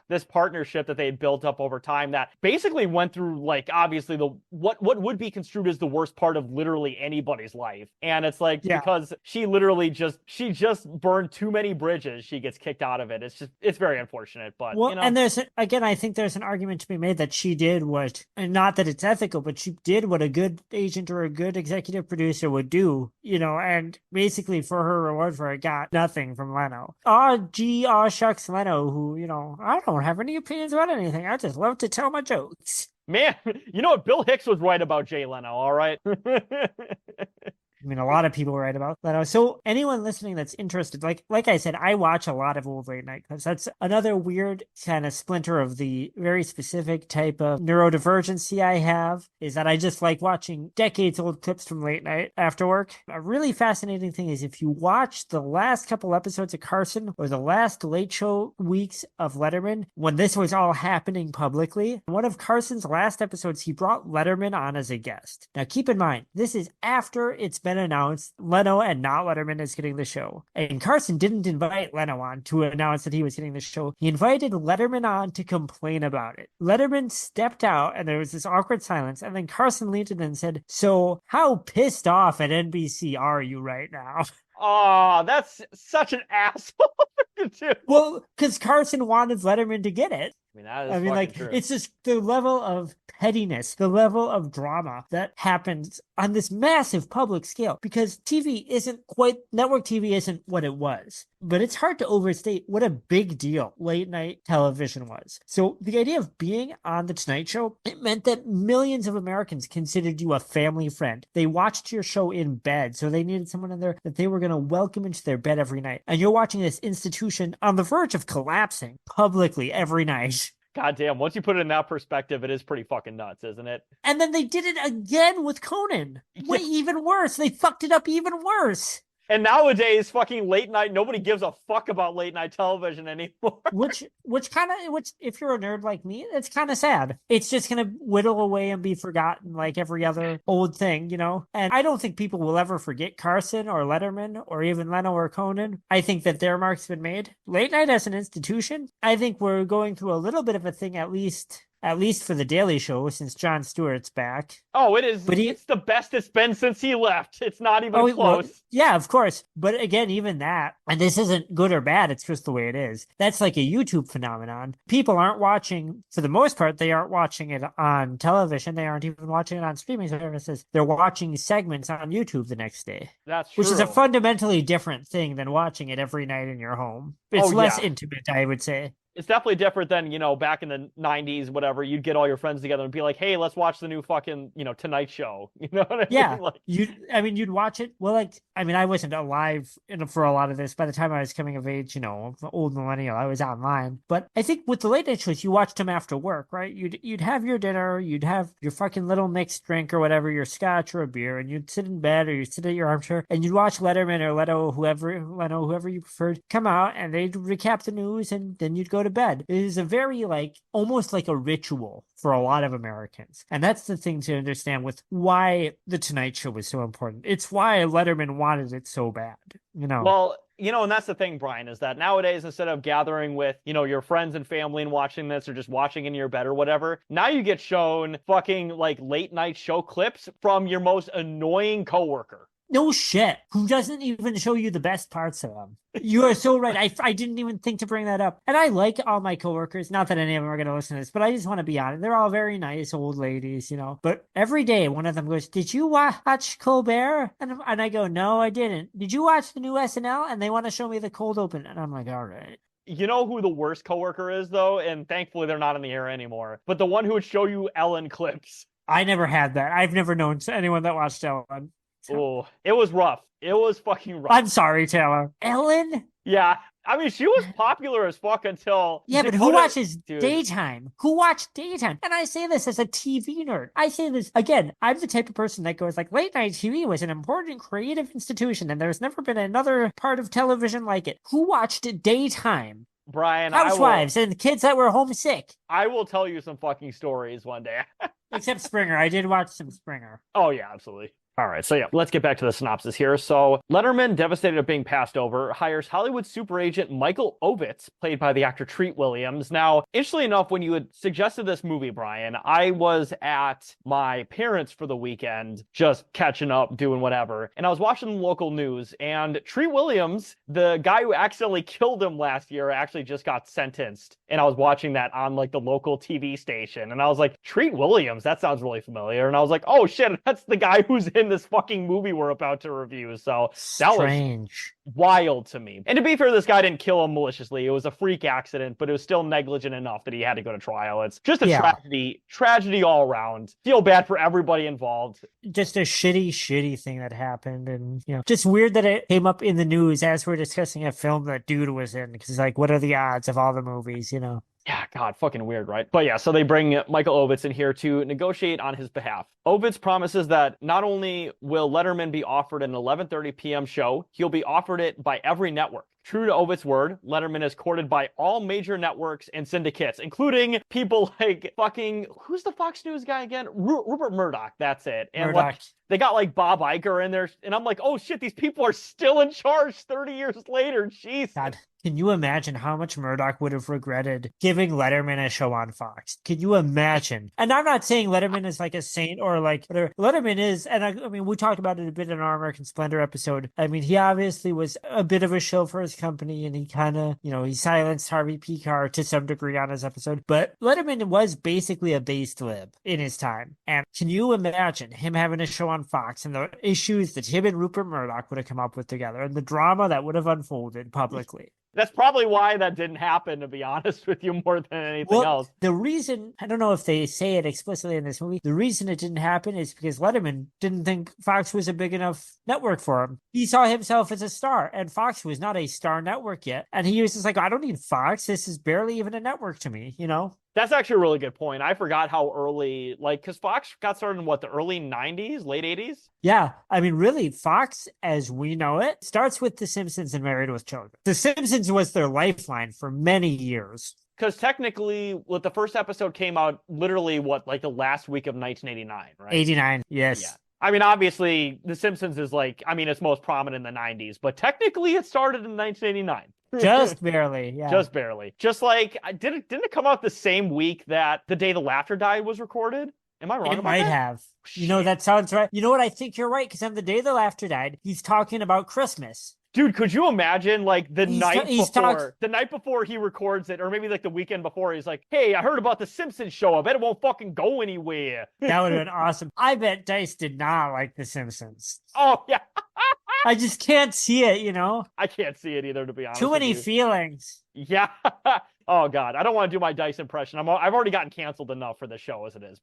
Speaker 2: this partnership that they had built up over time that basically went through, obviously, what would be construed as the worst part of literally anybody's life. And it's because she literally just burned too many bridges, she gets kicked out of it. It's very unfortunate, but,
Speaker 1: and I think there's an argument to be made that she did what, and not that it's ethical, but she did what a good agent or a good executive producer would do, and basically for her reward for it got nothing from Leno. Shucks, Leno, who, I don't have any opinions about anything. I just love to tell my jokes.
Speaker 2: Man, you know what? Bill Hicks was right about Jay Leno, all right?
Speaker 1: I mean, a lot of people write about Leno. So anyone listening that's interested, like I said, I watch a lot of old late night clips. That's another weird kind of splinter of the very specific type of neurodivergency I have, is that I just like watching decades old clips from late night after work. A really fascinating thing is if you watch the last couple episodes of Carson or the last Late Show weeks of Letterman, when this was all happening publicly, one of Carson's last episodes, he brought Letterman on as a guest. Now, keep in mind, this is after it's been announced Leno and not Letterman is getting the show. And Carson didn't invite Leno on to announce that he was getting the show. He invited Letterman on to complain about it. Letterman stepped out and there was this awkward silence. And then Carson leaned in and said, "So how pissed off at NBC are you right now?"
Speaker 2: Oh, that's such an asshole to do.
Speaker 1: Well, because Carson wanted Letterman to get it.
Speaker 2: That is true.
Speaker 1: It's just the level of pettiness, the level of drama that happens on this massive public scale, because network TV isn't what it was. But it's hard to overstate what a big deal late night television was. So the idea of being on The Tonight Show, it meant that millions of Americans considered you a family friend. They watched your show in bed, so they needed someone in there that they were going to welcome into their bed every night. And you're watching this institution on the verge of collapsing publicly every night.
Speaker 2: Goddamn, once you put it in that perspective, it is pretty fucking nuts, isn't it?
Speaker 1: And then they did it again with Conan. Way even worse. They fucked it up even worse.
Speaker 2: And nowadays, fucking late night, nobody gives a fuck about late night television anymore.
Speaker 1: Which if you're a nerd like me, it's kind of sad. It's just going to whittle away and be forgotten like every other old thing, And I don't think people will ever forget Carson or Letterman or even Leno or Conan. I think that their mark's been made. Late night as an institution, I think we're going through a little bit of a thing, at least for The Daily Show, since Jon Stewart's back.
Speaker 2: Oh, it is. But it's the best it's been since he left. It's not even close.
Speaker 1: Well, yeah, of course. But again, even that, and this isn't good or bad, it's just the way it is. That's like a YouTube phenomenon. People aren't watching, for the most part, they aren't watching it on television. They aren't even watching it on streaming services. They're watching segments on YouTube the next day.
Speaker 2: That's true.
Speaker 1: Which is a fundamentally different thing than watching it every night in your home. It's less intimate, I would say.
Speaker 2: It's definitely different than, back in the 90s, whatever. You'd get all your friends together and be like, hey, let's watch the new fucking, Tonight Show. You know what I
Speaker 1: Yeah,
Speaker 2: mean? Like,
Speaker 1: you'd watch it. Well, like, I mean, I wasn't alive for a lot of this. By the time I was coming of age, old millennial, I was online. But I think with the late night shows, you watched them after work, right? You'd have your dinner, you'd have your fucking little mixed drink or whatever, your scotch or a beer, and you'd sit in bed or you'd sit at your armchair and you'd watch Letterman or Leno, whoever you preferred, come out and they'd recap the news and then you'd go to bed. It is a very almost like a ritual for a lot of Americans. And that's the thing to understand with why the Tonight Show was so important. It's why Letterman wanted it so bad,
Speaker 2: Well, and that's the thing, Brian, is that nowadays, instead of gathering with, your friends and family and watching this or just watching in your bed or whatever, now you get shown fucking late night show clips from your most annoying coworker.
Speaker 1: No shit. Who doesn't even show you the best parts of them? You are so right. I didn't even think to bring that up. And I like all my coworkers. Not that any of them are going to listen to this, but I just want to be honest. They're all very nice old ladies, But every day, one of them goes, "Did you watch Colbert?" And I go, "No, I didn't." "Did you watch the new SNL?" And they want to show me the cold open. And I'm like, all right.
Speaker 2: You know who the worst coworker is, though? And thankfully, they're not in the air anymore. But the one who would show you Ellen clips.
Speaker 1: I never had that. I've never known anyone that watched Ellen.
Speaker 2: Oh, it was rough. It was fucking rough.
Speaker 1: I'm sorry, Taylor. Ellen?
Speaker 2: Yeah. I mean, she was popular as fuck until...
Speaker 1: Yeah, but who watches daytime? Who watched daytime? And I say this as a TV nerd. I say this, again, I'm the type of person that goes late night TV was an important creative institution and there's never been another part of television like it. Who watched daytime?
Speaker 2: Brian,
Speaker 1: Housewives and kids that were homesick.
Speaker 2: I will tell you some fucking stories one day.
Speaker 1: Except Springer. I did watch some Springer.
Speaker 2: Oh, yeah, absolutely. All right, so let's get back to the synopsis here. So Letterman, devastated at being passed over, hires Hollywood super agent Michael Ovitz, played by the actor Treat Williams. Now, interestingly enough, when you had suggested this movie, Brian, I was at my parents' for the weekend, just catching up, doing whatever, and I was watching the local news, and Treat Williams, the guy who accidentally killed him last year, actually just got sentenced. And I was watching that on the local TV station, and I was like, Treat Williams, that sounds really familiar. And I was like, oh shit, that's the guy who's in this fucking movie we're about to review. So that
Speaker 1: strange.
Speaker 2: Was wild to me. And to be fair, this guy didn't kill him maliciously. It was a freak accident, but it was still negligent enough that he had to go to trial. It's just a tragedy all around. Feel bad for everybody involved.
Speaker 1: Just a shitty thing that happened. And, just weird that it came up in the news as we're discussing a film that dude was in. Because what are the odds of all the movies,
Speaker 2: Yeah, God, fucking weird, right? But yeah, so they bring Michael Ovitz in here to negotiate on his behalf. Ovitz promises that not only will Letterman be offered an 11:30 p.m. show, he'll be offered it by every network. True to Ovitz's word, Letterman is courted by all major networks and syndicates, including people like fucking, who's the Fox News guy again? Rupert Murdoch, that's it. And
Speaker 1: Murdoch.
Speaker 2: They got Bob Iger in there, and I'm like, oh shit, these people are still in charge 30 years later. Jeez.
Speaker 1: God, can you imagine how much Murdoch would have regretted giving Letterman a show on Fox? Can you imagine? And I'm not saying Letterman is a saint or whatever. Letterman is, and I mean, we talked about it a bit in our American Splendor episode. I mean, he obviously was a bit of a show for his company, and he kind of, he silenced Harvey Pekar to some degree on his episode. But Letterman was basically a based lib in his time. And can you imagine him having a show on Fox and the issues that him and Rupert Murdoch would have come up with together and the drama that would have unfolded publicly?
Speaker 2: That's probably why that didn't happen, to be honest with you, more than anything else.
Speaker 1: The reason, I don't know if they say it explicitly in this movie, the reason it didn't happen is because Letterman didn't think Fox was a big enough network for him. He saw himself as a star, and Fox was not a star network yet. And he was just I don't need Fox. This is barely even a network to me, That's actually a really good point. I forgot how early, because Fox got started in the early 90s, late 80s? Yeah. I mean, really, Fox, as we know it, starts with The Simpsons and Married with Children. The Simpsons was their lifeline for many years.
Speaker 2: Because technically, the first episode came out literally, the last week of 1989, right?
Speaker 1: 89, yes. Yeah.
Speaker 2: I mean, obviously, The Simpsons is it's most prominent in the 90s, but technically it started in 1989.
Speaker 1: Just barely, yeah.
Speaker 2: Just barely. Just didn't it come out the same week that The Day the Laughter Died was recorded? Am I wrong?
Speaker 1: It might have. That sounds right. You know what? I think you're right, because on The Day the Laughter Died, he's talking about Christmas.
Speaker 2: Dude, could you imagine the night before he records it, or maybe the weekend before, he's like, hey, I heard about the Simpsons show. I bet it won't fucking go anywhere.
Speaker 1: That would have been awesome. I bet Dice did not like the Simpsons.
Speaker 2: Oh, yeah.
Speaker 1: I just can't see it, you know?
Speaker 2: I can't see it either, to be
Speaker 1: Too
Speaker 2: honest with
Speaker 1: many
Speaker 2: you.
Speaker 1: feelings.
Speaker 2: Yeah. Oh God, I don't want to do my Dice impression. I've already gotten canceled enough for this show as it is.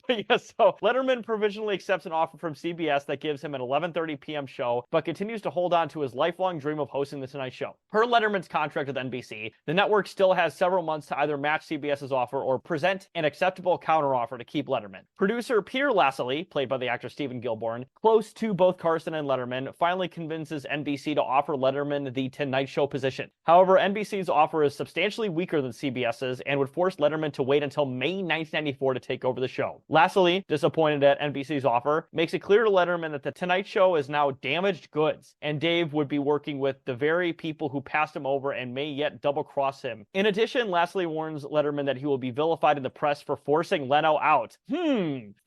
Speaker 2: But yeah, so Letterman provisionally accepts an offer from CBS that gives him an 11:30 p.m. show, but continues to hold on to his lifelong dream of hosting the Tonight Show. Per Letterman's contract with NBC, the network still has several months to either match CBS's offer or present an acceptable counteroffer to keep Letterman. Producer Peter Lassily, played by the actor Stephen Gilborn, close to both Carson and Letterman, finally convinces NBC to offer Letterman the Tonight Show position. However, NBC's offer is substantially weaker than CBS's and would force Letterman to wait until May 1994 to take over the show. Lassily, disappointed at NBC's offer, makes it clear to Letterman that the Tonight Show is now damaged goods, and Dave would be working with the very people who passed him over and may yet double-cross him. In addition, Lassily warns Letterman that he will be vilified in the press for forcing Leno out.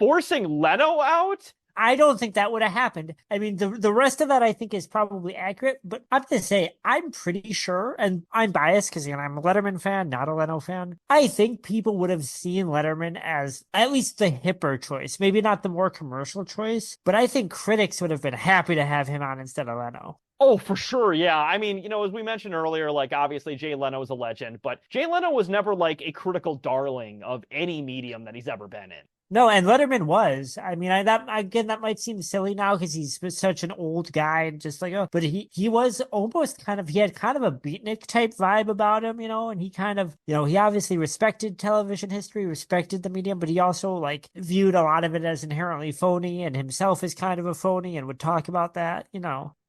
Speaker 2: Forcing Leno out?
Speaker 1: I don't think that would have happened. I mean, the rest of that I think is probably accurate, but I have to say, I'm pretty sure, and I'm biased because, I'm a Letterman fan, not a Leno fan. I think people would have seen Letterman as at least the hipper choice, maybe not the more commercial choice, but I think critics would have been happy to have him on instead of Leno.
Speaker 2: Oh, for sure. Yeah. I mean, as we mentioned earlier, like obviously Jay Leno is a legend, but Jay Leno was never like a critical darling of any medium that he's ever been in.
Speaker 1: No, and Letterman was. I mean, that might seem silly now because he's such an old guy and just like, but he was almost he had kind of a beatnik type vibe about him, and he kind of, he obviously respected television history, respected the medium, but he also like viewed a lot of it as inherently phony and himself as kind of a phony and would talk about that.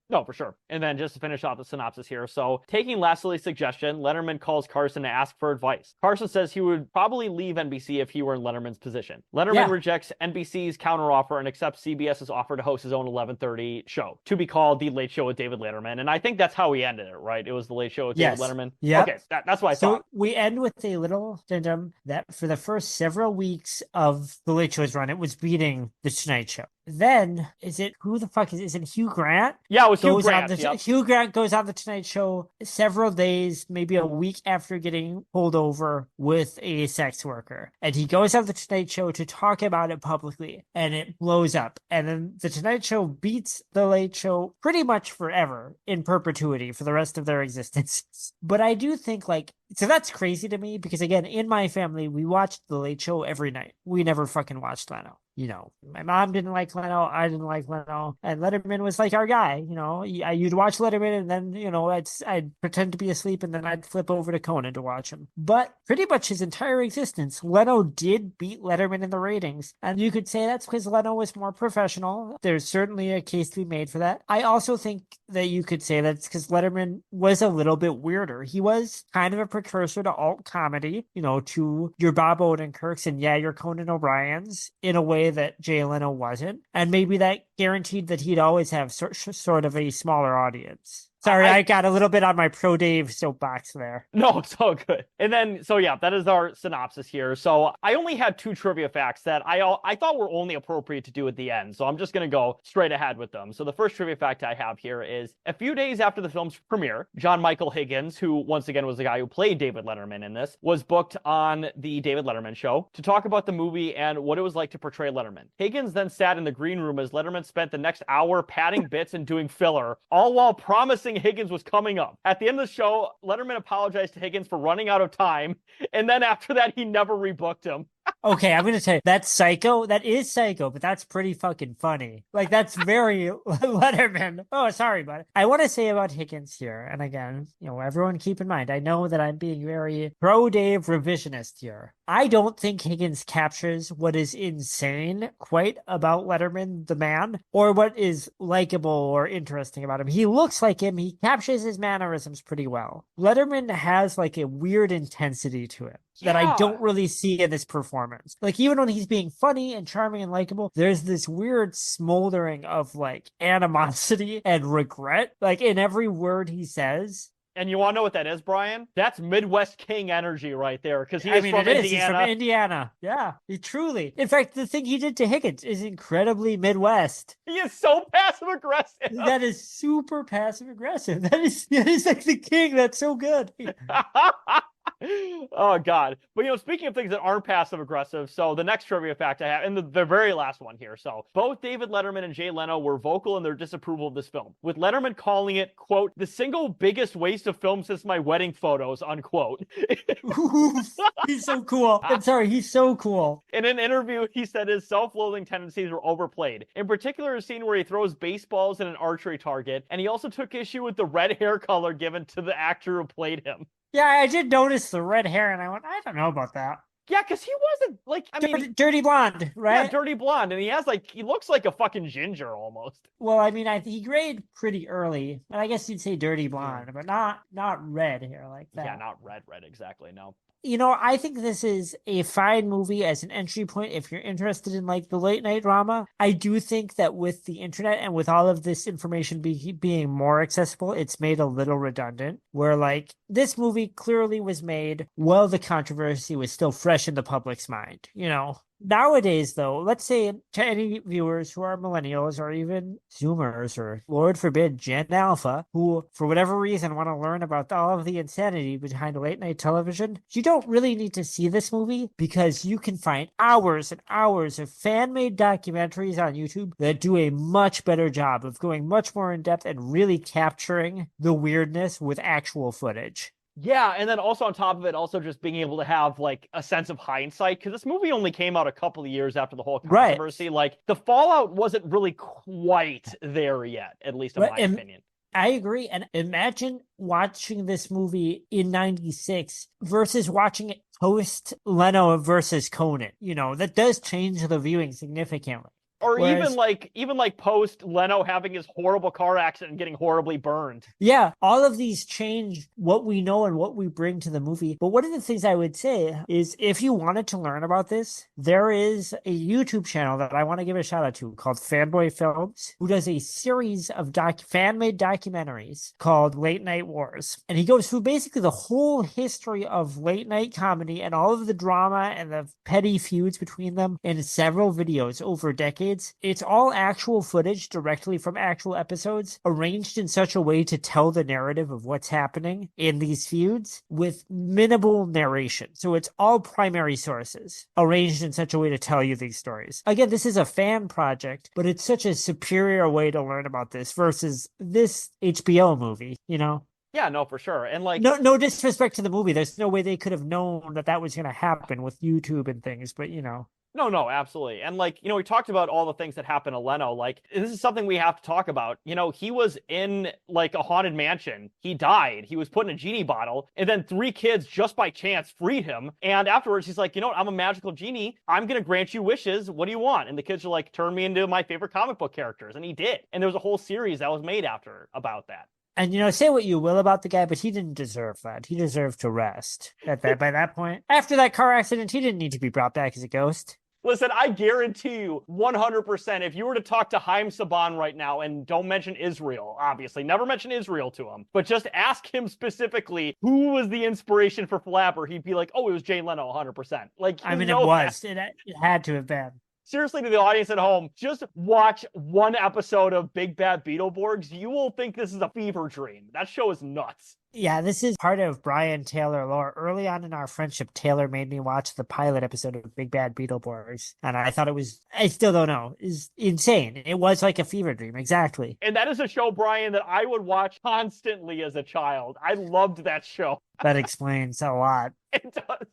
Speaker 2: No, for sure. And then just to finish off the synopsis here. So taking Lassley's suggestion, Letterman calls Carson to ask for advice. Carson says he would probably leave NBC if he were in Letterman's position. Letterman rejects NBC's counteroffer and accepts CBS's offer to host his own 11:30 show, to be called The Late Show with David Letterman. And I think that's how we ended it, right? It was The Late Show with David Letterman.
Speaker 1: Yeah.
Speaker 2: Okay, that's what I thought.
Speaker 1: So we end with a little addendum that for the first several weeks of The Late Show's run, it was beating The Tonight Show. Then, who the fuck is it Hugh Grant?
Speaker 2: Yeah, it was Hugh Grant.
Speaker 1: Hugh Grant goes on The Tonight Show several days, maybe a week after getting pulled over with a sex worker. And he goes on The Tonight Show to talk about it publicly, and it blows up. And then The Tonight Show beats The Late Show pretty much forever, in perpetuity, for the rest of their existence. But I do think, so that's crazy to me, because again, in my family, we watched The Late Show every night. We never fucking watched Leno. My mom didn't like Leno. I didn't like Leno. And Letterman was like our guy. You'd watch Letterman and then, I'd pretend to be asleep and then I'd flip over to Conan to watch him. But pretty much his entire existence, Leno did beat Letterman in the ratings. And you could say that's because Leno was more professional. There's certainly a case to be made for that. I also think that you could say that's because Letterman was a little bit weirder. He was kind of a precursor to alt comedy, to your Bob Odenkirks and your Conan O'Briens in a way that Jay Leno wasn't. And maybe that guaranteed that he'd always have sort of a smaller audience. Sorry, I got a little bit on my pro Dave soapbox there.
Speaker 2: No, it's all good. And then, that is our synopsis here. So I only had 2 trivia facts that I thought were only appropriate to do at the end. So I'm just going to go straight ahead with them. So the first trivia fact I have here is a few days after the film's premiere, John Michael Higgins, who once again was the guy who played David Letterman in this, was booked on the David Letterman show to talk about the movie and what it was like to portray Letterman. Higgins then sat in the green room as Letterman spent the next hour padding bits and doing filler, all while promising Higgins was coming up. At the end of the show, Letterman apologized to Higgins for running out of time, and then after that, he never rebooked him.
Speaker 1: Okay, I'm going to tell you, that's psycho. That is psycho, but that's pretty fucking funny. That's very Letterman. Oh, sorry, but I want to say about Higgins here, and again, everyone keep in mind, I know that I'm being very pro-Dave revisionist here. I don't think Higgins captures what is insane quite about Letterman, the man, or what is likable or interesting about him. He looks like him. He captures his mannerisms pretty well. Letterman has a weird intensity to him that I don't really see in this performance. Even when he's being funny and charming and likable, there's this weird smoldering of animosity and regret, in every word he says.
Speaker 2: And you want to know what that is, Brian? That's Midwest King energy right there, because from Indiana.
Speaker 1: He's from Indiana. Yeah, he truly. In fact, the thing he did to Higgins is incredibly Midwest.
Speaker 2: He is so passive-aggressive.
Speaker 1: That is super passive-aggressive. That is like the king. That's so good.
Speaker 2: Oh God. But speaking of things that aren't passive aggressive, so the next trivia fact I have, and the very last one here. So both David Letterman and Jay Leno were vocal in their disapproval of this film, with Letterman calling it, quote, the single biggest waste of film since my wedding photos, unquote.
Speaker 1: He's so cool. I'm sorry, he's so cool.
Speaker 2: In an interview, he said his self-loathing tendencies were overplayed. In particular, a scene where he throws baseballs at an archery target, and he also took issue with the red hair color given to the actor who played him.
Speaker 1: Yeah, I did notice the red hair, and I went, I don't know about that.
Speaker 2: Yeah, because he wasn't like,
Speaker 1: dirty blonde, right?
Speaker 2: Yeah, dirty blonde, and he looks like a fucking ginger almost.
Speaker 1: Well, I mean, he grayed pretty early, and I guess you'd say dirty blonde, but not red hair like that.
Speaker 2: Yeah, not red, exactly. No.
Speaker 1: I think this is a fine movie as an entry point if you're interested in like the late night drama. I do think that with the internet and with all of this information being more accessible, it's made a little redundant. Where like this movie clearly was made while the controversy was still fresh in the public's mind, Nowadays, though, let's say to any viewers who are millennials or even Zoomers or, Lord forbid, Gen Alpha, who, for whatever reason, want to learn about all of the insanity behind late night television, you don't really need to see this movie because you can find hours and hours of fan-made documentaries on YouTube that do a much better job of going much more in depth and really capturing the weirdness with actual footage.
Speaker 2: Yeah, and then also on top of it, also just being able to have like a sense of hindsight, because this movie only came out a couple of years after the whole controversy. Right. Like the fallout wasn't really quite there yet, at least in my opinion.
Speaker 1: I agree. And imagine watching this movie in 96 versus watching it post Leno versus Conan. That does change the viewing significantly.
Speaker 2: Or even like post Leno having his horrible car accident and getting horribly burned.
Speaker 1: Yeah, all of these change what we know and what we bring to the movie. But one of the things I would say is if you wanted to learn about this, there is a YouTube channel that I want to give a shout out to called Fanboy Films, who does a series of fan-made documentaries called Late Night Wars. And he goes through basically the whole history of late night comedy and all of the drama and the petty feuds between them in several videos over decades. It's all actual footage directly from actual episodes, arranged in such a way to tell the narrative of what's happening in these feuds with minimal narration. So it's all primary sources, arranged in such a way to tell you these stories. Again, this is a fan project, but it's such a superior way to learn about this versus this HBO movie,
Speaker 2: Yeah, no, for sure. And like
Speaker 1: no disrespect to the movie. There's no way they could have known that was going to happen with YouTube and things, but
Speaker 2: No, absolutely. And like, we talked about all the things that happened to Leno. Like, this is something we have to talk about. He was in like a haunted mansion. He died. He was put in a genie bottle. And then 3 kids just by chance freed him. And afterwards, he's like, I'm a magical genie. I'm going to grant you wishes. What do you want? And the kids are like, turn me into my favorite comic book characters. And he did. And there was a whole series that was made about that.
Speaker 1: And say what you will about the guy, but he didn't deserve that. He deserved to rest by that point. After that car accident, he didn't need to be brought back as a ghost.
Speaker 2: Listen, I guarantee you 100% if you were to talk to Haim Saban right now and don't mention Israel, obviously, never mention Israel to him, but just ask him specifically who was the inspiration for Flabber, he'd be like, oh, it was Jay Leno 100%. Like,
Speaker 1: it was. It had to have been.
Speaker 2: Seriously, to the audience at home, just watch one episode of Big Bad Beetleborgs. You will think this is a fever dream. That show is nuts.
Speaker 1: Yeah, this is part of Brian Taylor lore. Early on in our friendship, Taylor made me watch the pilot episode of Big Bad Beetleborgs. And I thought I still don't know, is insane. It was like a fever dream, exactly.
Speaker 2: And that is a show, Brian, that I would watch constantly as a child. I loved that show.
Speaker 1: That explains a lot.
Speaker 2: It does.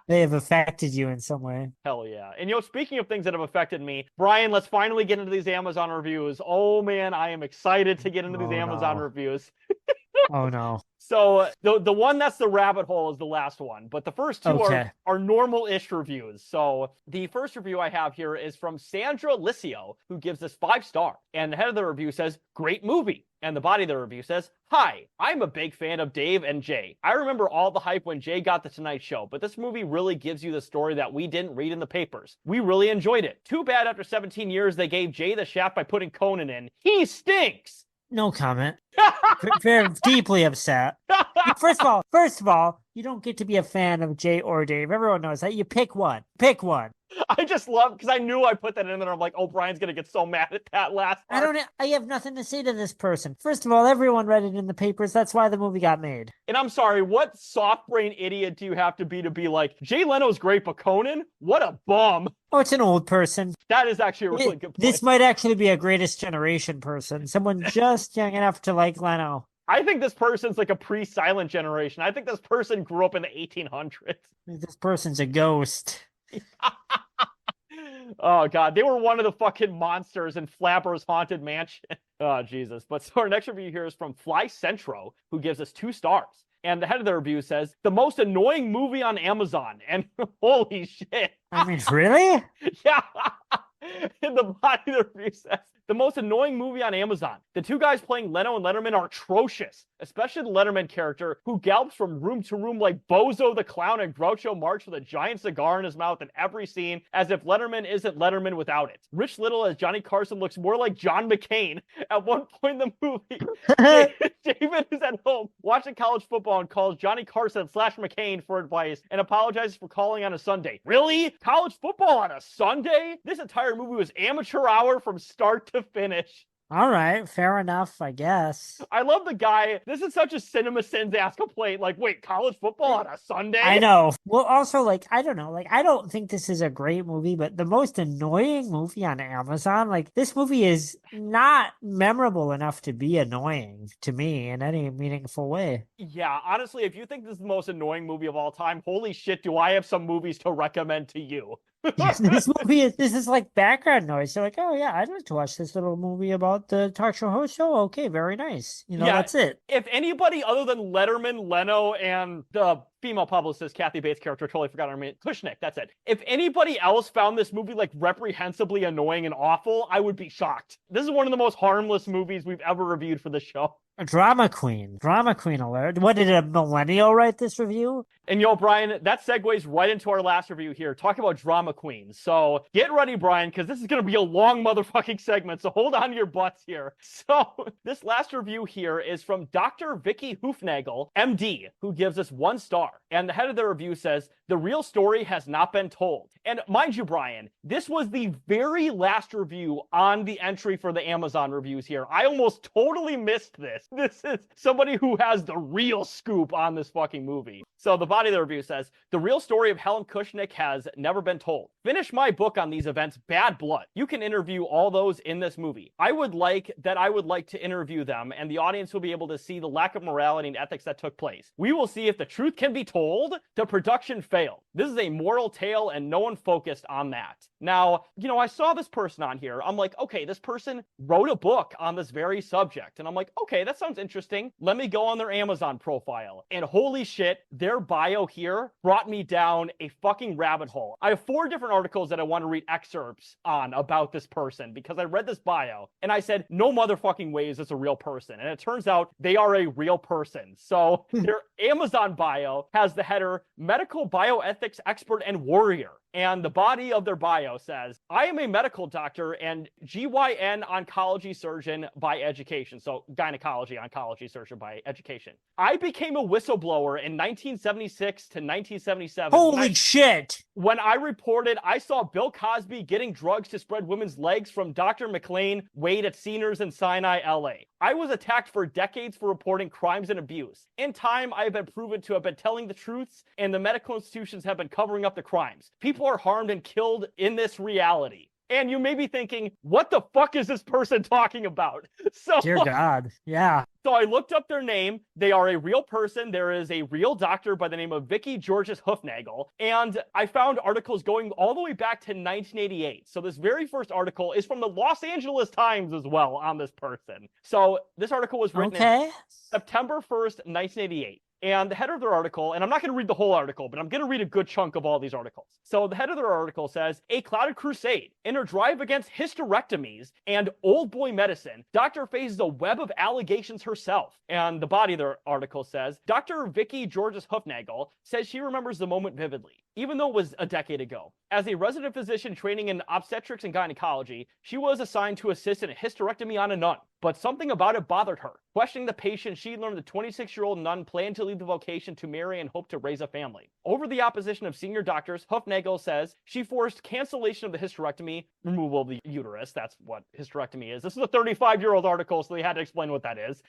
Speaker 1: They have affected you in some way.
Speaker 2: Hell yeah. And speaking of things that have affected me, Brian, let's finally get into these Amazon reviews. Oh man, I am excited to get into these Amazon reviews.
Speaker 1: Oh no.
Speaker 2: So the one that's the rabbit hole is the last one, but the first two are normal-ish reviews. So the first review I have here is from Sandra Licio, who gives this 5 star. And the head of the review says, great movie. And the body of the review says, hi, I'm a big fan of Dave and Jay. I remember all the hype when Jay got the Tonight Show, but this movie really gives you the story that we didn't read in the papers. We really enjoyed it. Too bad after 17 years they gave Jay the shaft by putting Conan in. He stinks!
Speaker 1: No comment. Very deeply upset. First of all, you don't get to be a fan of Jay or Dave. Everyone knows that. You pick one. Pick one.
Speaker 2: I just love, because I knew I put that in there. I'm like, oh, Brian's going to get so mad at that last part.
Speaker 1: I have nothing to say to this person. First of all, everyone read it in the papers. That's why the movie got made.
Speaker 2: And I'm sorry, what soft brain idiot do you have to be like, Jay Leno's great, but Conan? What a bum.
Speaker 1: Oh, it's an old person.
Speaker 2: That is actually a really good point.
Speaker 1: This might actually be a Greatest Generation person. Someone just young enough to like Leno.
Speaker 2: I think this person's like a pre-silent generation. I think this person grew up in the 1800s.
Speaker 1: This person's a ghost.
Speaker 2: Oh, God. They were one of the fucking monsters in Flapper's Haunted Mansion. Oh, Jesus. But so our next review here is from Fly Centro, who gives us 2 stars. And the head of the review says, the most annoying movie on Amazon. And holy shit.
Speaker 1: I mean, really?
Speaker 2: Yeah. And the body of the review says, the most annoying movie on Amazon. The 2 guys playing Leno and Letterman are atrocious, especially the Letterman character who gallops from room to room like Bozo the Clown and Groucho Marx with a giant cigar in his mouth in every scene, as if Letterman isn't Letterman without it. Rich Little as Johnny Carson looks more like John McCain. At one point in the movie, David is at home watching college football and calls Johnny Carson / McCain for advice and apologizes for calling on a Sunday. Really? College football on a Sunday? This entire movie was amateur hour from start to finish.
Speaker 1: All right, fair enough, I guess.
Speaker 2: I love the guy. This is such a Cinema Sins ass complaint. Like, wait, college football on a Sunday?
Speaker 1: I know. Well, also, like, I don't know. Like, I don't think this is a great movie, but the most annoying movie on Amazon, like, this movie is not memorable enough to be annoying to me in any meaningful way.
Speaker 2: Yeah, honestly, if you think this is the most annoying movie of all time, holy shit, do I have some movies to recommend to you.
Speaker 1: This is like background noise. They're like, oh yeah, I'd like to watch this little movie about the talk show host. Oh, okay, very nice. You know,
Speaker 2: Yeah,
Speaker 1: that's it.
Speaker 2: If anybody other than Letterman, Leno, and the female publicist, Kathy Bates' character, totally forgot her name, Kushnick, that's it. If anybody else found this movie like reprehensibly annoying and awful, I would be shocked. This is one of the most harmless movies we've ever reviewed for the show.
Speaker 1: A drama queen alert. What, did a millennial write this review?
Speaker 2: And Brian, that segues right into our last review here, talking about drama queens. So get ready, Brian, because this is going to be a long motherfucking segment, so hold on to your butts here. So this last review here is from Dr. Vicki Hufnagel, MD, who gives us 1 star. And the head of the review says, the real story has not been told. And mind you, Brian, this was the very last review on the entry for the Amazon reviews here. I almost totally missed this. This is somebody who has the real scoop on this fucking movie. So the body of the review says, the real story of Helen Kushnick has never been told. Finish my book on these events, Bad Blood. You can interview all those in this movie. I would like to interview them, and the audience will be able to see the lack of morality and ethics that took place. We will see if the truth can be told. The production failed. This is a moral tale, and no one focused on that. Now, I saw this person on here. I'm like, okay, this person wrote a book on this very subject. And I'm like, okay, that sounds interesting. Let me go on their Amazon profile. And holy shit, their bio here brought me down a fucking rabbit hole. I have 4 different articles that I want to read excerpts on about this person because I read this bio and I said, no motherfucking way is this a real person. And it turns out they are a real person. So their Amazon bio has the header, medical bioethics expert and warrior. And the body of their bio says, I am a medical doctor and GYN oncology surgeon by education. So gynecology oncology surgeon by education. I became a whistleblower in 1976 to 1977.
Speaker 1: Holy shit!
Speaker 2: When I reported I saw Bill Cosby getting drugs to spread women's legs from Dr. McLean Wade at Cedars in Sinai, LA. I was attacked for decades for reporting crimes and abuse. In time, I have been proven to have been telling the truths, and the medical institutions have been covering up the crimes. People are harmed and killed in this reality. And you may be thinking, what the fuck is this person talking about? So,
Speaker 1: dear God, yeah.
Speaker 2: So I looked up their name. They are a real person. There is a real doctor by the name of Vicki Georges Hufnagel. And I found articles going all the way back to 1988. So this very first article is from the Los Angeles Times as well on this person. So this article was written in September 1st, 1988. And the header of their article, and I'm not going to read the whole article, but I'm going to read a good chunk of all these articles. So the head of their article says, a clouded crusade. In her drive against hysterectomies and old boy medicine, Dr. faces a web of allegations herself. And the body of their article says, Dr. Vicki Georges Hufnagel says she remembers the moment vividly, even though it was a decade ago. As a resident physician training in obstetrics and gynecology, she was assigned to assist in a hysterectomy on a nun. but something about it bothered her. Questioning the patient, she learned the 26-year-old nun planned to leave the vocation to marry and hope to raise a family. Over the opposition of senior doctors, Hufnagel says she forced cancellation of the hysterectomy, removal of the uterus. That's what hysterectomy is. This is a 35-year-old article, so they had to explain what that is.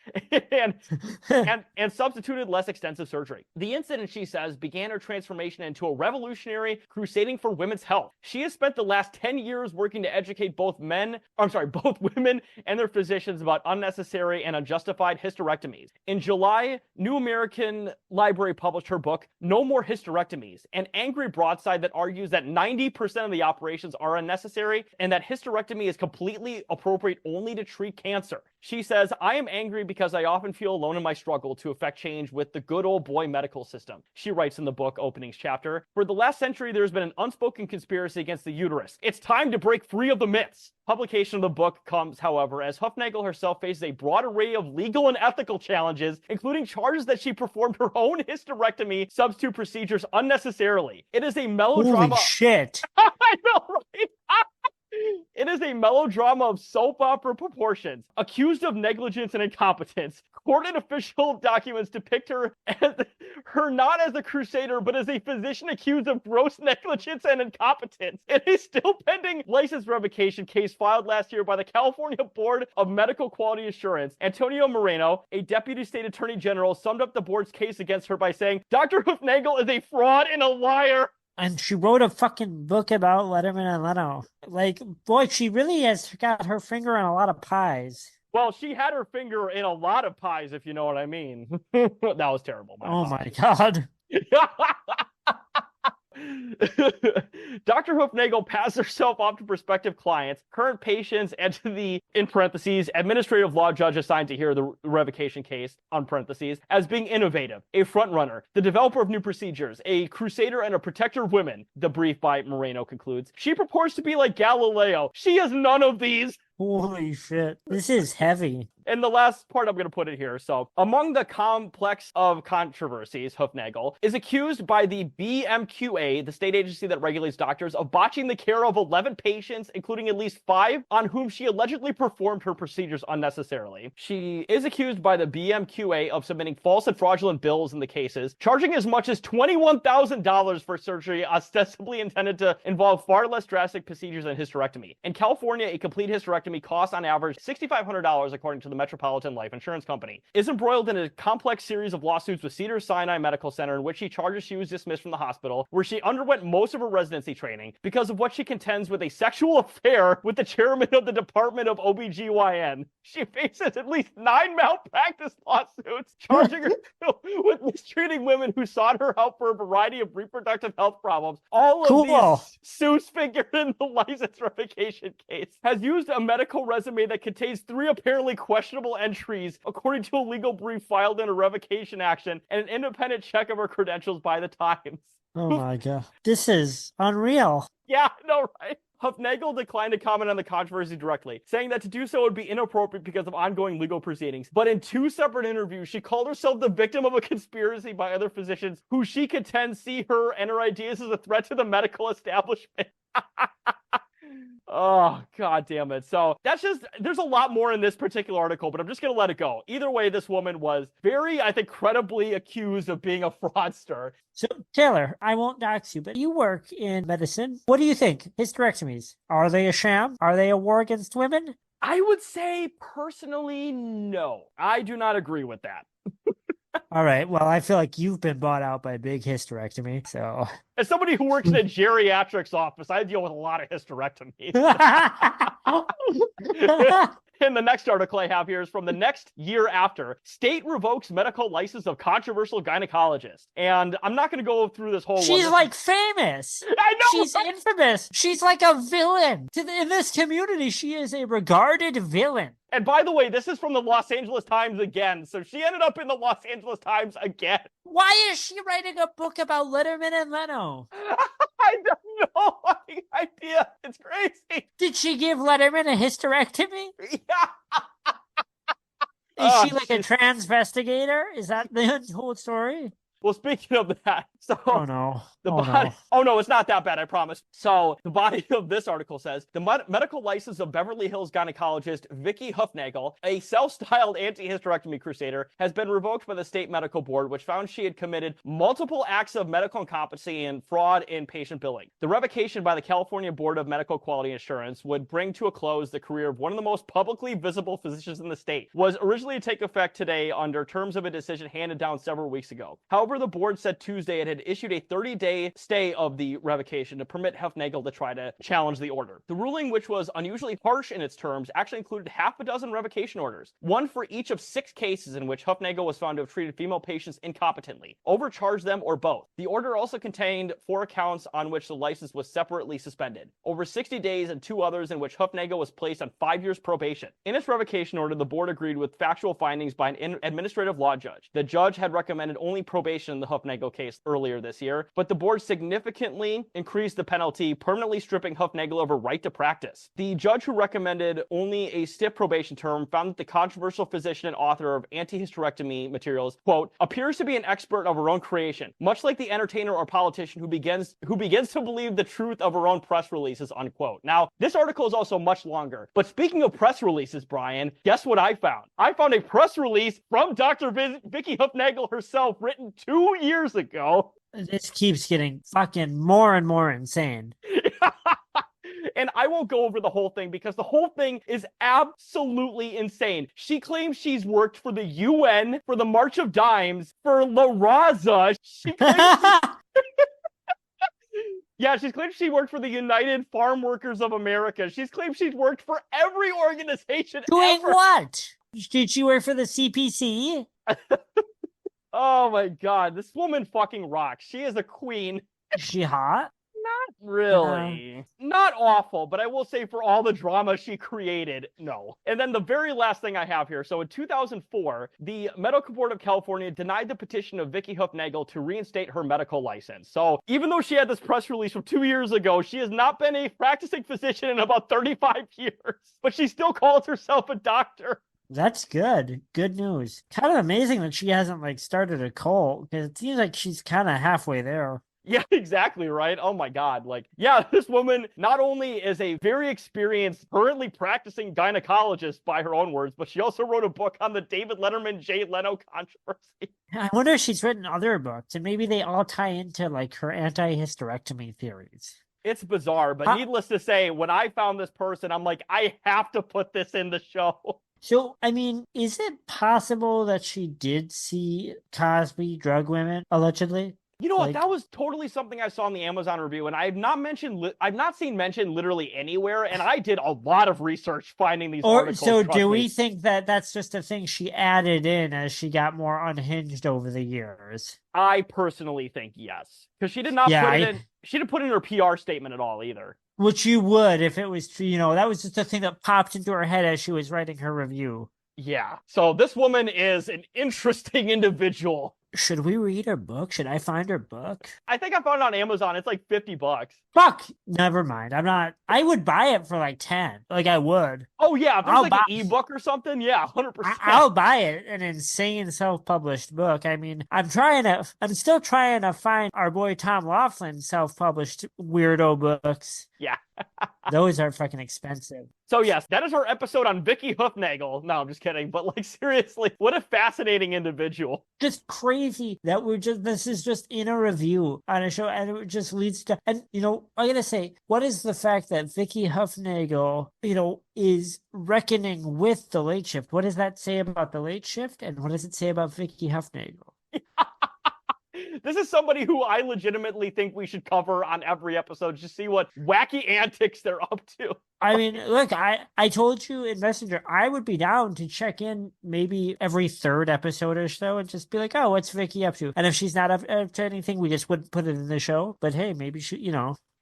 Speaker 2: and substituted less extensive surgery. The incident, she says, began her transformation into a revolutionary crusading for women's health. She has spent the last 10 years working to educate both women and their physicians about unnecessary and unjustified hysterectomies. In July, New American Library published her book, No More Hysterectomies, an angry broadside that argues that 90% of the operations are unnecessary and that hysterectomy is completely appropriate only to treat cancer. She says, I am angry because I often feel alone in my struggle to effect change with the good old boy medical system. She writes in the book openings chapter, for the last century, there's been an unspoken conspiracy against the uterus. It's time to break free of the myths. Publication of the book comes, however, as Hufnagel herself faces a broad array of legal and ethical challenges, including charges that she performed her own hysterectomy substitute procedures unnecessarily. It is a melodrama.
Speaker 1: Holy shit.
Speaker 2: I know, right? It is a melodrama of soap opera proportions. Accused of negligence and incompetence, court and official documents depict her not as a crusader, but as a physician accused of gross negligence and incompetence. In a still pending license revocation case filed last year by the California Board of Medical Quality Assurance, Antonio Moreno, a deputy state attorney general, summed up the board's case against her by saying, Dr. Hufnagel is a fraud and a liar.
Speaker 1: And she wrote a fucking book about Letterman and Leno. Like, boy, she really has got her finger in a lot of pies.
Speaker 2: Well, she had her finger in a lot of pies, if you know what I mean. That was terrible.
Speaker 1: My God.
Speaker 2: Dr. Hufnagel passed herself off to prospective clients, current patients, and to the, in parentheses, administrative law judge assigned to hear the revocation case, on parentheses, as being innovative, a frontrunner, the developer of new procedures, a crusader and a protector of women, the brief by Moreno concludes. She purports to be like Galileo. She is none of these.
Speaker 1: Holy shit. This is heavy.
Speaker 2: And the last part, I'm going to put it here. So, among the complex of controversies, Hufnagel is accused by the BMQA, the state agency that regulates doctors, of botching the care of 11 patients, including at least 5 on whom she allegedly performed her procedures unnecessarily. She is accused by the BMQA of submitting false and fraudulent bills in the cases, charging as much as $21,000 for surgery ostensibly intended to involve far less drastic procedures than hysterectomy. In California, a complete hysterectomy costs on average $6,500 according to the Metropolitan Life Insurance Company. Is embroiled in a complex series of lawsuits with Cedars-Sinai Medical Center in which she charges she was dismissed from the hospital, where she underwent most of her residency training because of what she contends with a sexual affair with the chairman of the Department of OBGYN. She faces at least 9 malpractice lawsuits charging her with mistreating women who sought her help for a variety of reproductive health problems. All of these suits figured in the license revocation case. Has used a medical resume that contains 3 apparently questionable entries, according to a legal brief filed in a revocation action and an independent check of her credentials by the Times.
Speaker 1: Oh my God. This is unreal.
Speaker 2: Yeah, no, right? Hufnagel declined to comment on the controversy directly, saying that to do so would be inappropriate because of ongoing legal proceedings. But in 2 separate interviews, she called herself the victim of a conspiracy by other physicians who she contends see her and her ideas as a threat to the medical establishment. Oh, God damn it. So that's just, there's a lot more in this particular article, but I'm just going to let it go. Either way, this woman was very, I think, credibly accused of being a fraudster.
Speaker 1: So, Taylor, I won't dox you, but you work in medicine. What do you think? Hysterectomies, are they a sham? Are they a war against women?
Speaker 2: I would say, personally, no. I do not agree with that.
Speaker 1: All right. Well, I feel like you've been bought out by big hysterectomy, so...
Speaker 2: As somebody who works in a geriatrics office, I deal with a lot of hysterectomies. And the next article I have here is from the next year after. State revokes medical license of controversial gynecologist. And I'm not going to go through this whole one.
Speaker 1: She's like famous.
Speaker 2: I know.
Speaker 1: She's infamous. She's like a villain. In this community, she is a regarded villain.
Speaker 2: And by the way, this is from the Los Angeles Times again. So she ended up in the Los Angeles Times again.
Speaker 1: Why is she writing a book about Letterman and Leno?
Speaker 2: I have no idea. It's crazy.
Speaker 1: Did she give Letterman a hysterectomy?
Speaker 2: Yeah.
Speaker 1: Is she like a transvestigator? Is that the whole story?
Speaker 2: Well, speaking of that, so
Speaker 1: Oh no.
Speaker 2: the
Speaker 1: Oh
Speaker 2: body.
Speaker 1: no.
Speaker 2: Oh no, it's not that bad, I promise. So the body of this article says the medical license of Beverly Hills gynecologist Vicki Hufnagel, a self-styled anti-hysterectomy crusader, has been revoked by the state medical board, which found she had committed multiple acts of medical incompetency and fraud in patient billing. The revocation by the California Board of Medical Quality Assurance would bring to a close the career of one of the most publicly visible physicians in the state. Was originally to take effect today under terms of a decision handed down several weeks ago. However, the board said Tuesday it had issued a 30-day stay of the revocation to permit Hufnagel to try to challenge the order. The ruling, which was unusually harsh in its terms, actually included half a dozen revocation orders, one for each of 6 cases in which Hufnagel was found to have treated female patients incompetently, overcharged them, or both. The order also contained 4 accounts on which the license was separately suspended, over 60 days, and 2 others in which Hufnagel was placed on 5 years probation. In its revocation order, the board agreed with factual findings by an administrative law judge. The judge had recommended only probation in the Hufnagel case earlier this year, but the board significantly increased the penalty, permanently stripping Hufnagel of her right to practice. The judge, who recommended only a stiff probation term, found that the controversial physician and author of anti-hysterectomy materials, quote, appears to be an expert of her own creation, much like the entertainer or politician who begins to believe the truth of her own press releases, unquote. Now, this article is also much longer, but speaking of press releases, Brian, guess what I found? I found a press release from Dr. Vicki Hufnagel herself, written 2 years ago.
Speaker 1: This keeps getting fucking more and more insane.
Speaker 2: And I won't go over the whole thing because the whole thing is absolutely insane. She claims she's worked for the UN, for the March of Dimes, for La Raza. She claims yeah, she's claimed she worked for the United Farm Workers of America. She's claimed she's worked for every organization
Speaker 1: Doing
Speaker 2: ever.
Speaker 1: what? Did she work for the CPC?
Speaker 2: Oh my God, this woman fucking rocks. She is a queen.
Speaker 1: Is she hot?
Speaker 2: Not really. Not awful, but I will say for all the drama she created, no. And then the very last thing I have here. So in 2004, the Medical Board of California denied the petition of Vicki Hufnagel to reinstate her medical license. So even though she had this press release from 2 years ago, she has not been a practicing physician in about 35 years, but she still calls herself a doctor.
Speaker 1: That's good. Good news. Kind of amazing that she hasn't like started a cult, because it seems like she's kind of halfway there.
Speaker 2: Yeah, exactly, right? Oh my God. Like, yeah, this woman not only is a very experienced, currently practicing gynecologist by her own words, but she also wrote a book on the David Letterman, Jay Leno controversy.
Speaker 1: I wonder if she's written other books, and maybe they all tie into like her anti-hysterectomy theories.
Speaker 2: It's bizarre, but needless to say, when I found this person, I'm like, I have to put this in the show.
Speaker 1: So, I mean, is it possible that she did see Cosby drug women, allegedly?
Speaker 2: You know what? That was totally something I saw in the Amazon review, and I've not seen mentioned literally anywhere. And I did a lot of research finding these articles.
Speaker 1: So, do we think that that's just a thing she added in as she got more unhinged over the years?
Speaker 2: I personally think yes, because she did not put it in. She didn't put in her PR statement at all either.
Speaker 1: Which you would if it was, that was just a thing that popped into her head as she was writing her review.
Speaker 2: Yeah. So this woman is an interesting individual.
Speaker 1: Should we read her book? Should I find her book?
Speaker 2: I think I found it on Amazon. It's like $50.
Speaker 1: Fuck! Never mind. I would buy it for like 10. Like I would.
Speaker 2: Oh yeah, if there's an ebook or something, yeah, 100%.
Speaker 1: I'll buy it. An insane self-published book. I mean, I'm still trying to find our boy Tom Laughlin's self-published weirdo books.
Speaker 2: Yeah.
Speaker 1: Those are fucking expensive.
Speaker 2: So yes, that is our episode on Vicki Hufnagel. No, I'm just kidding. But like seriously, what a fascinating individual.
Speaker 1: Just crazy that this is just in a review on a show, and it just leads to, and I gotta say, what is the fact that Vicki Hufnagel, is reckoning with the late shift? What does that say about the late shift? And what does it say about Vicki Hufnagel?
Speaker 2: This is somebody who I legitimately think we should cover on every episode, just see what wacky antics they're up to.
Speaker 1: I mean, look, I told you in Messenger, I would be down to check in maybe every third episode or so and just be like, oh, what's Vicki up to? And if she's not up to anything, we just wouldn't put it in the show. But hey, maybe she,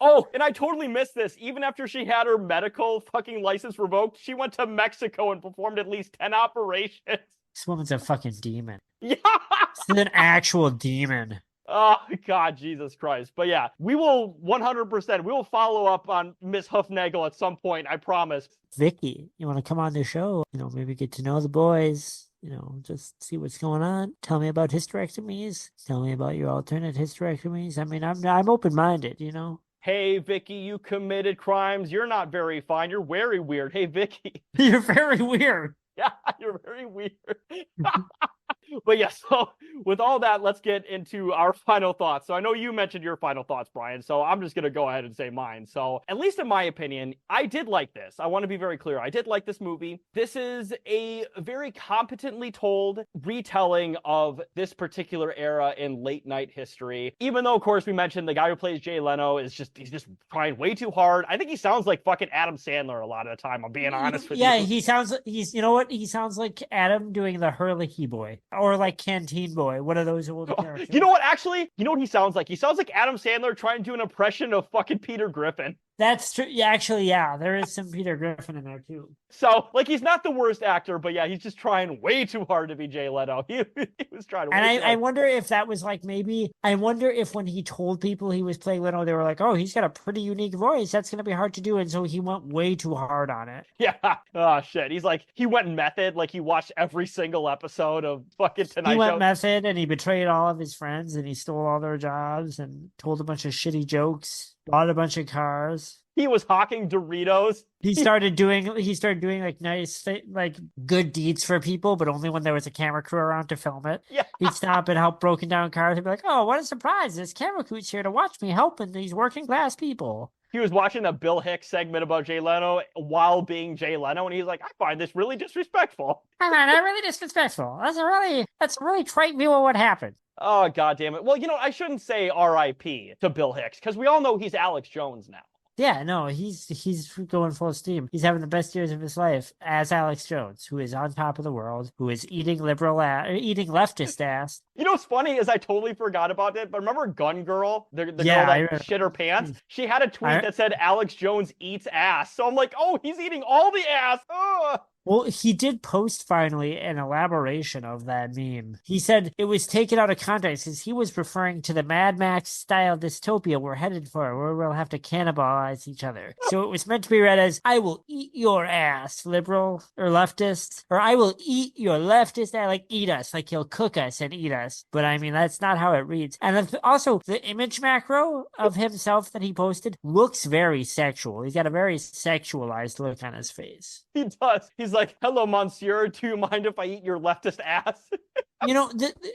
Speaker 2: Oh, and I totally missed this. Even after she had her medical fucking license revoked, she went to Mexico and performed at least 10 operations.
Speaker 1: This woman's a fucking demon.
Speaker 2: Yeah.
Speaker 1: She's an actual demon.
Speaker 2: Oh, God, Jesus Christ. But yeah, we will 100%. We will follow up on Miss Hufnagel at some point, I promise.
Speaker 1: Vicki, you want to come on the show? Maybe get to know the boys. just see what's going on. Tell me about hysterectomies. Tell me about your alternate hysterectomies. I mean, I'm open-minded.
Speaker 2: Hey, Vicky, you committed crimes. You're not very fine. You're very weird. Hey, Vicky.
Speaker 1: You're very weird.
Speaker 2: Yeah, you're very weird. But yeah, so with all that, let's get into our final thoughts. So I know you mentioned your final thoughts, Brian, so I'm just going to go ahead and say mine. So at least in my opinion, I did like this. I want to be very clear. I did like this movie. This is a very competently told retelling of this particular era in late night history. Even though, of course, we mentioned the guy who plays Jay Leno he's just trying way too hard. I think he sounds like fucking Adam Sandler a lot of the time, I'm being honest with you.
Speaker 1: Yeah, he sounds, you know what? He sounds like Adam doing the Hurley boy. Or like Canteen Boy, one of those old characters.
Speaker 2: You know what, actually? You know what he sounds like? He sounds like Adam Sandler trying to do an impression of fucking Peter Griffin.
Speaker 1: That's true. Yeah, actually, yeah, there is some Peter Griffin in there too.
Speaker 2: So, like, he's not the worst actor, but yeah, he's just trying way too hard to be Jay Leno. He was trying to.
Speaker 1: And I wonder if that was like I wonder if when he told people he was playing Leno, they were like, "Oh, he's got a pretty unique voice. That's gonna be hard to do," and so he went way too hard on it.
Speaker 2: Yeah. Oh shit. He's like, he went method. Like he watched every single episode of fucking Tonight Show.
Speaker 1: He went method, and he betrayed all of his friends, and he stole all their jobs, and told a bunch of shitty jokes, bought a bunch of cars.
Speaker 2: He was hawking Doritos.
Speaker 1: He started doing like nice, like good deeds for people, but only when there was a camera crew around to film it.
Speaker 2: Yeah.
Speaker 1: He'd stop and help broken down cars. He'd be like, "Oh, what a surprise. This camera crew's here to watch me helping these working class people."
Speaker 2: He was watching the Bill Hicks segment about Jay Leno while being Jay Leno, and he's like, "I find this really disrespectful."
Speaker 1: I find that really disrespectful. That's a really trite view of what happened.
Speaker 2: Oh, God damn it. Well, I shouldn't say R.I.P. to Bill Hicks, because we all know he's Alex Jones now.
Speaker 1: Yeah, no, he's going full steam. He's having the best years of his life as Alex Jones, who is on top of the world, who is eating leftist ass.
Speaker 2: You know what's funny is I totally forgot about it, but remember Gun Girl, the girl that shit her pants? She had a tweet that said Alex Jones eats ass. So I'm like, oh, he's eating all the ass. Ugh.
Speaker 1: Well, he did post finally an elaboration of that meme. He said it was taken out of context as he was referring to the Mad Max style dystopia we're headed for, where we'll have to cannibalize each other. So it was meant to be read as, "I will eat your ass, liberal or leftist," or "I will eat your leftist ass," like eat us, like he'll cook us and eat us. But I mean, that's not how it reads. And also, the image macro of himself that he posted looks very sexual. He's got a very sexualized look on his face.
Speaker 2: He does. He's like, "Hello, monsieur. Do you mind if I eat your leftist ass?"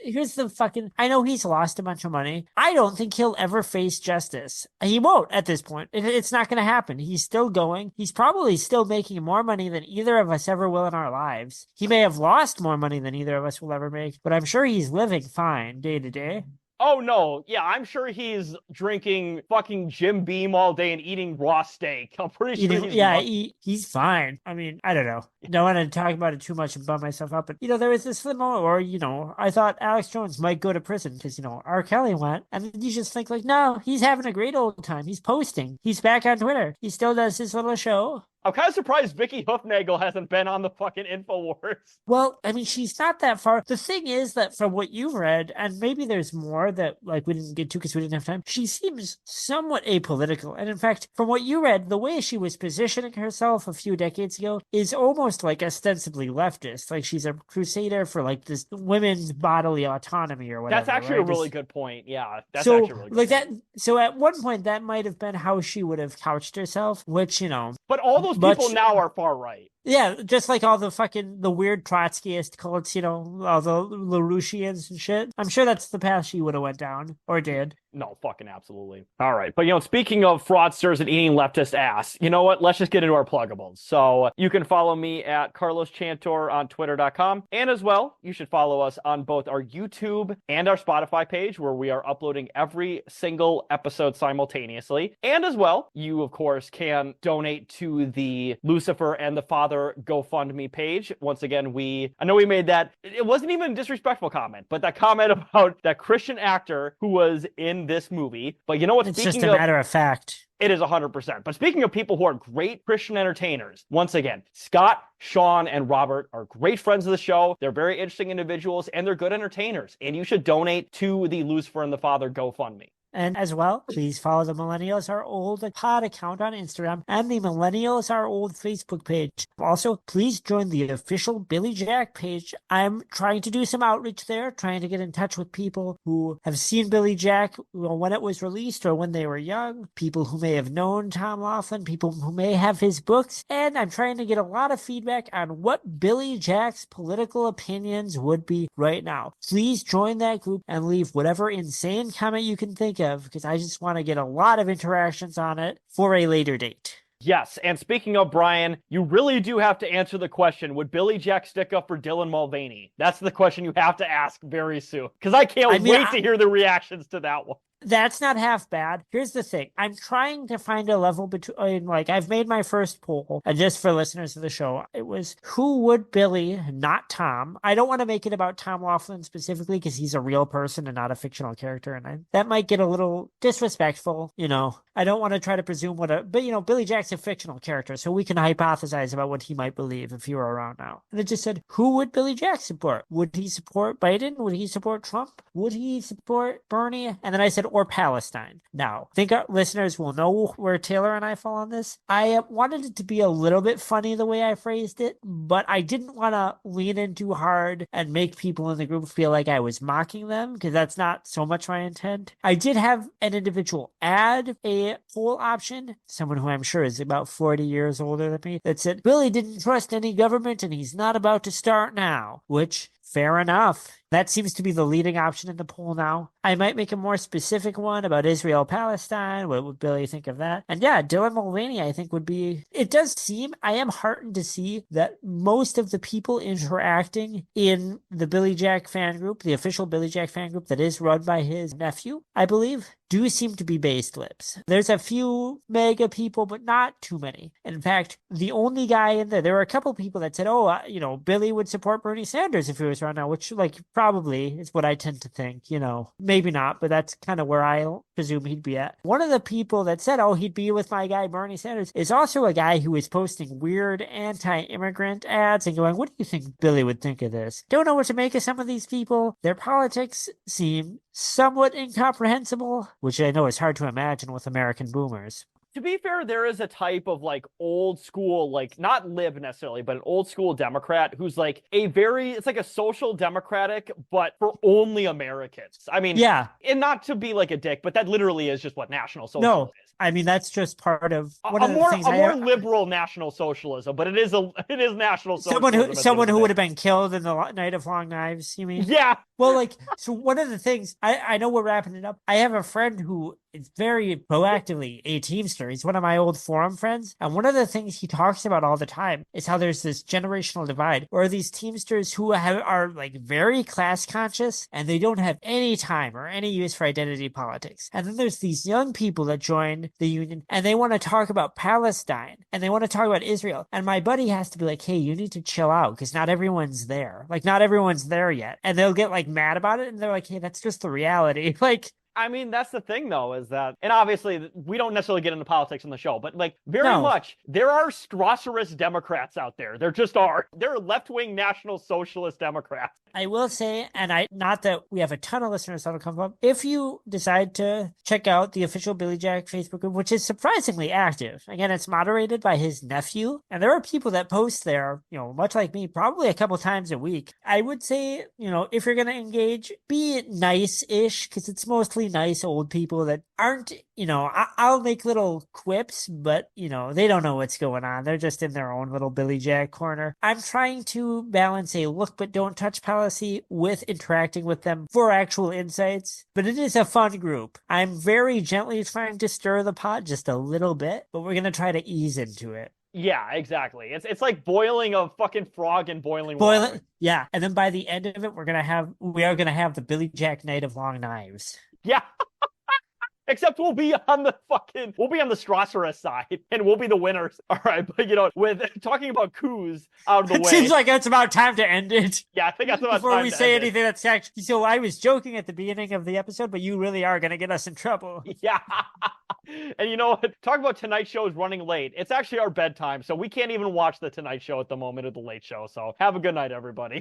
Speaker 1: Here's the fucking... I know he's lost a bunch of money. I don't think he'll ever face justice. He won't at this point. It's not going to happen. He's still going. He's probably still making more money than either of us ever will in our lives. He may have lost more money than either of us will ever make, but I'm sure he's living fine day to day.
Speaker 2: Oh, no. Yeah, I'm sure he's drinking fucking Jim Beam all day and eating raw steak. I'm pretty sure
Speaker 1: he's fine. I mean, I don't know. Don't want to talk about it too much and bum myself up. But, there was this moment where, I thought Alex Jones might go to prison because, R. Kelly went. And then you just think, like, no, he's having a great old time. He's posting. He's back on Twitter. He still does his little show.
Speaker 2: I'm kind of surprised Vicki Hufnagel hasn't been on the fucking InfoWars.
Speaker 1: Well, I mean, she's not that far. The thing is that from what you've read, and maybe there's more that we didn't get to because we didn't have time, she seems somewhat apolitical. And in fact, from what you read, the way she was positioning herself a few decades ago is almost like ostensibly leftist. Like she's a crusader for like this women's bodily autonomy or whatever.
Speaker 2: That's actually a really good point. Yeah, that's actually a really good point.
Speaker 1: So at one point, that might have been how she would have couched herself, which,
Speaker 2: But all those people now are far right.
Speaker 1: Yeah, just like all the weird Trotskyist cults, all the LaRouchians and shit. I'm sure that's the path she would have went down, or did.
Speaker 2: No, fucking absolutely. All right. But, speaking of fraudsters and eating leftist ass, you know what? Let's just get into our pluggables. So you can follow me at Carlos Chantor on twitter.com. And as well, you should follow us on both our YouTube and our Spotify page, where we are uploading every single episode simultaneously. And as well, you, of course, can donate to the Lucifer and the Father GoFundMe page. Once again, I know we made that, it wasn't even a disrespectful comment, but that comment about that Christian actor who was in this movie. But you know what?
Speaker 1: It's just a matter of fact.
Speaker 2: It is 100%. But speaking of people who are great Christian entertainers, once again, Scott, Sean, and Robert are great friends of the show. They're very interesting individuals, and they're good entertainers. And you should donate to the Lucifer and the Father GoFundMe.
Speaker 1: And as well, please follow the Millennials Are Old pod account on Instagram and the Millennials Are Old Facebook page. Also, please join the official Billy Jack page. I'm trying to do some outreach there, trying to get in touch with people who have seen Billy Jack when it was released or when they were young, people who may have known Tom Laughlin, people who may have his books, and I'm trying to get a lot of feedback on what Billy Jack's political opinions would be right now. Please join that group and leave whatever insane comment you can think of, because I just want to get a lot of interactions on it for a later date.
Speaker 2: Yes, and speaking of Brian, you really do have to answer the question, would Billy Jack stick up for Dylan Mulvaney? That's the question you have to ask very soon, because I can't wait to hear the reactions to that one.
Speaker 1: That's not half bad. Here's the thing. I'm trying to find a level between, like, I've made my first poll, and just for listeners of the show, it was who would Billy, not Tom. I don't want to make it about Tom Laughlin specifically because he's a real person and not a fictional character, and that might get a little disrespectful, you know. I don't want to try to presume but Billy Jack's a fictional character, so we can hypothesize about what he might believe if he were around now. And it just said, who would Billy Jack support? Would he support Biden? Would he support Trump? Would he support Bernie? And then I said, or Palestine. Now, I think our listeners will know where Taylor and I fall on this. I wanted it to be a little bit funny the way I phrased it, but I didn't want to lean in too hard and make people in the group feel like I was mocking them, because that's not so much my intent. I did have an individual add a poll option, someone who I'm sure is about 40 years older than me, that said, Billy didn't trust any government and he's not about to start now, which, fair enough. That seems to be the leading option in the poll now. I might make a more specific one about Israel-Palestine. What would Billy think of that? And yeah, Dylan Mulvaney, I think, would be... It does seem, I am heartened to see that most of the people interacting in the Billy Jack fan group, the official Billy Jack fan group that is run by his nephew, I believe, do seem to be based lips. There's a few mega people, but not too many. In fact, the only guy in there were a couple people that said, Billy would support Bernie Sanders if he was around now, which, probably is what I tend to think, maybe not, but that's kind of where I presume he'd be at. One of the people that said, he'd be with my guy Bernie Sanders is also a guy who is posting weird anti-immigrant ads and going, what do you think Billy would think of this? Don't know what to make of some of these people. Their politics seem somewhat incomprehensible, which I know is hard to imagine with American boomers.
Speaker 2: To be fair, there is a type of old school, not lib necessarily, but an old school Democrat who's it's like a social democratic, but for only Americans. I mean,
Speaker 1: yeah.
Speaker 2: And not to be like a dick, but that literally is just what National Socialism is.
Speaker 1: I mean, that's just part of
Speaker 2: a more liberal National Socialism, but it is National
Speaker 1: Socialism. Someone who would have been killed in the Night of Long Knives, you mean?
Speaker 2: Yeah.
Speaker 1: Well, so one of the things, I know we're wrapping it up. I have a friend who is very proactively a Teamster. He's one of my old forum friends. And one of the things he talks about all the time is how there's this generational divide where these Teamsters who are very class conscious and they don't have any time or any use for identity politics. And then there's these young people that join the union and they want to talk about Palestine and they want to talk about Israel. And my buddy has to be like, hey, you need to chill out because not everyone's there. Not everyone's there yet. And they'll get mad about it and they're like, hey, that's just the reality.
Speaker 2: I mean, that's the thing, though, is that, and obviously, we don't necessarily get into politics on the show, but very much, there are Strasserist Democrats out there. There just are. There are left-wing National Socialist Democrats.
Speaker 1: I will say, and not that we have a ton of listeners that'll come up, if you decide to check out the official Billy Jack Facebook group, which is surprisingly active, again, it's moderated by his nephew, and there are people that post there, much like me, probably a couple times a week. I would say, if you're going to engage, be nice-ish, because it's mostly nice old people that aren't, I'll make little quips, but, they don't know what's going on. They're just in their own little Billy Jack corner. I'm trying to balance a look but don't touch policy with interacting with them for actual insights, but it is a fun group. I'm very gently trying to stir the pot just a little bit, but we're going to try to ease into it.
Speaker 2: Yeah, exactly. It's like boiling a fucking frog in boiling water.
Speaker 1: Yeah, and then by the end of it, we are gonna have the Billy Jack Night of Long Knives.
Speaker 2: Yeah. Except we'll be on the Strasserist side, and we'll be the winners. All right, but with talking about coups out of the way.
Speaker 1: It seems like it's about time to end it.
Speaker 2: Yeah, I think that's about
Speaker 1: before
Speaker 2: time
Speaker 1: we
Speaker 2: to
Speaker 1: say
Speaker 2: end
Speaker 1: anything that's actually. So I was joking at the beginning of the episode, but you really are going to get us in trouble.
Speaker 2: Yeah. And you know what? Talk about Tonight Show is running late. It's actually our bedtime, so we can't even watch the Tonight Show at the moment of the Late Show. So have a good night, everybody.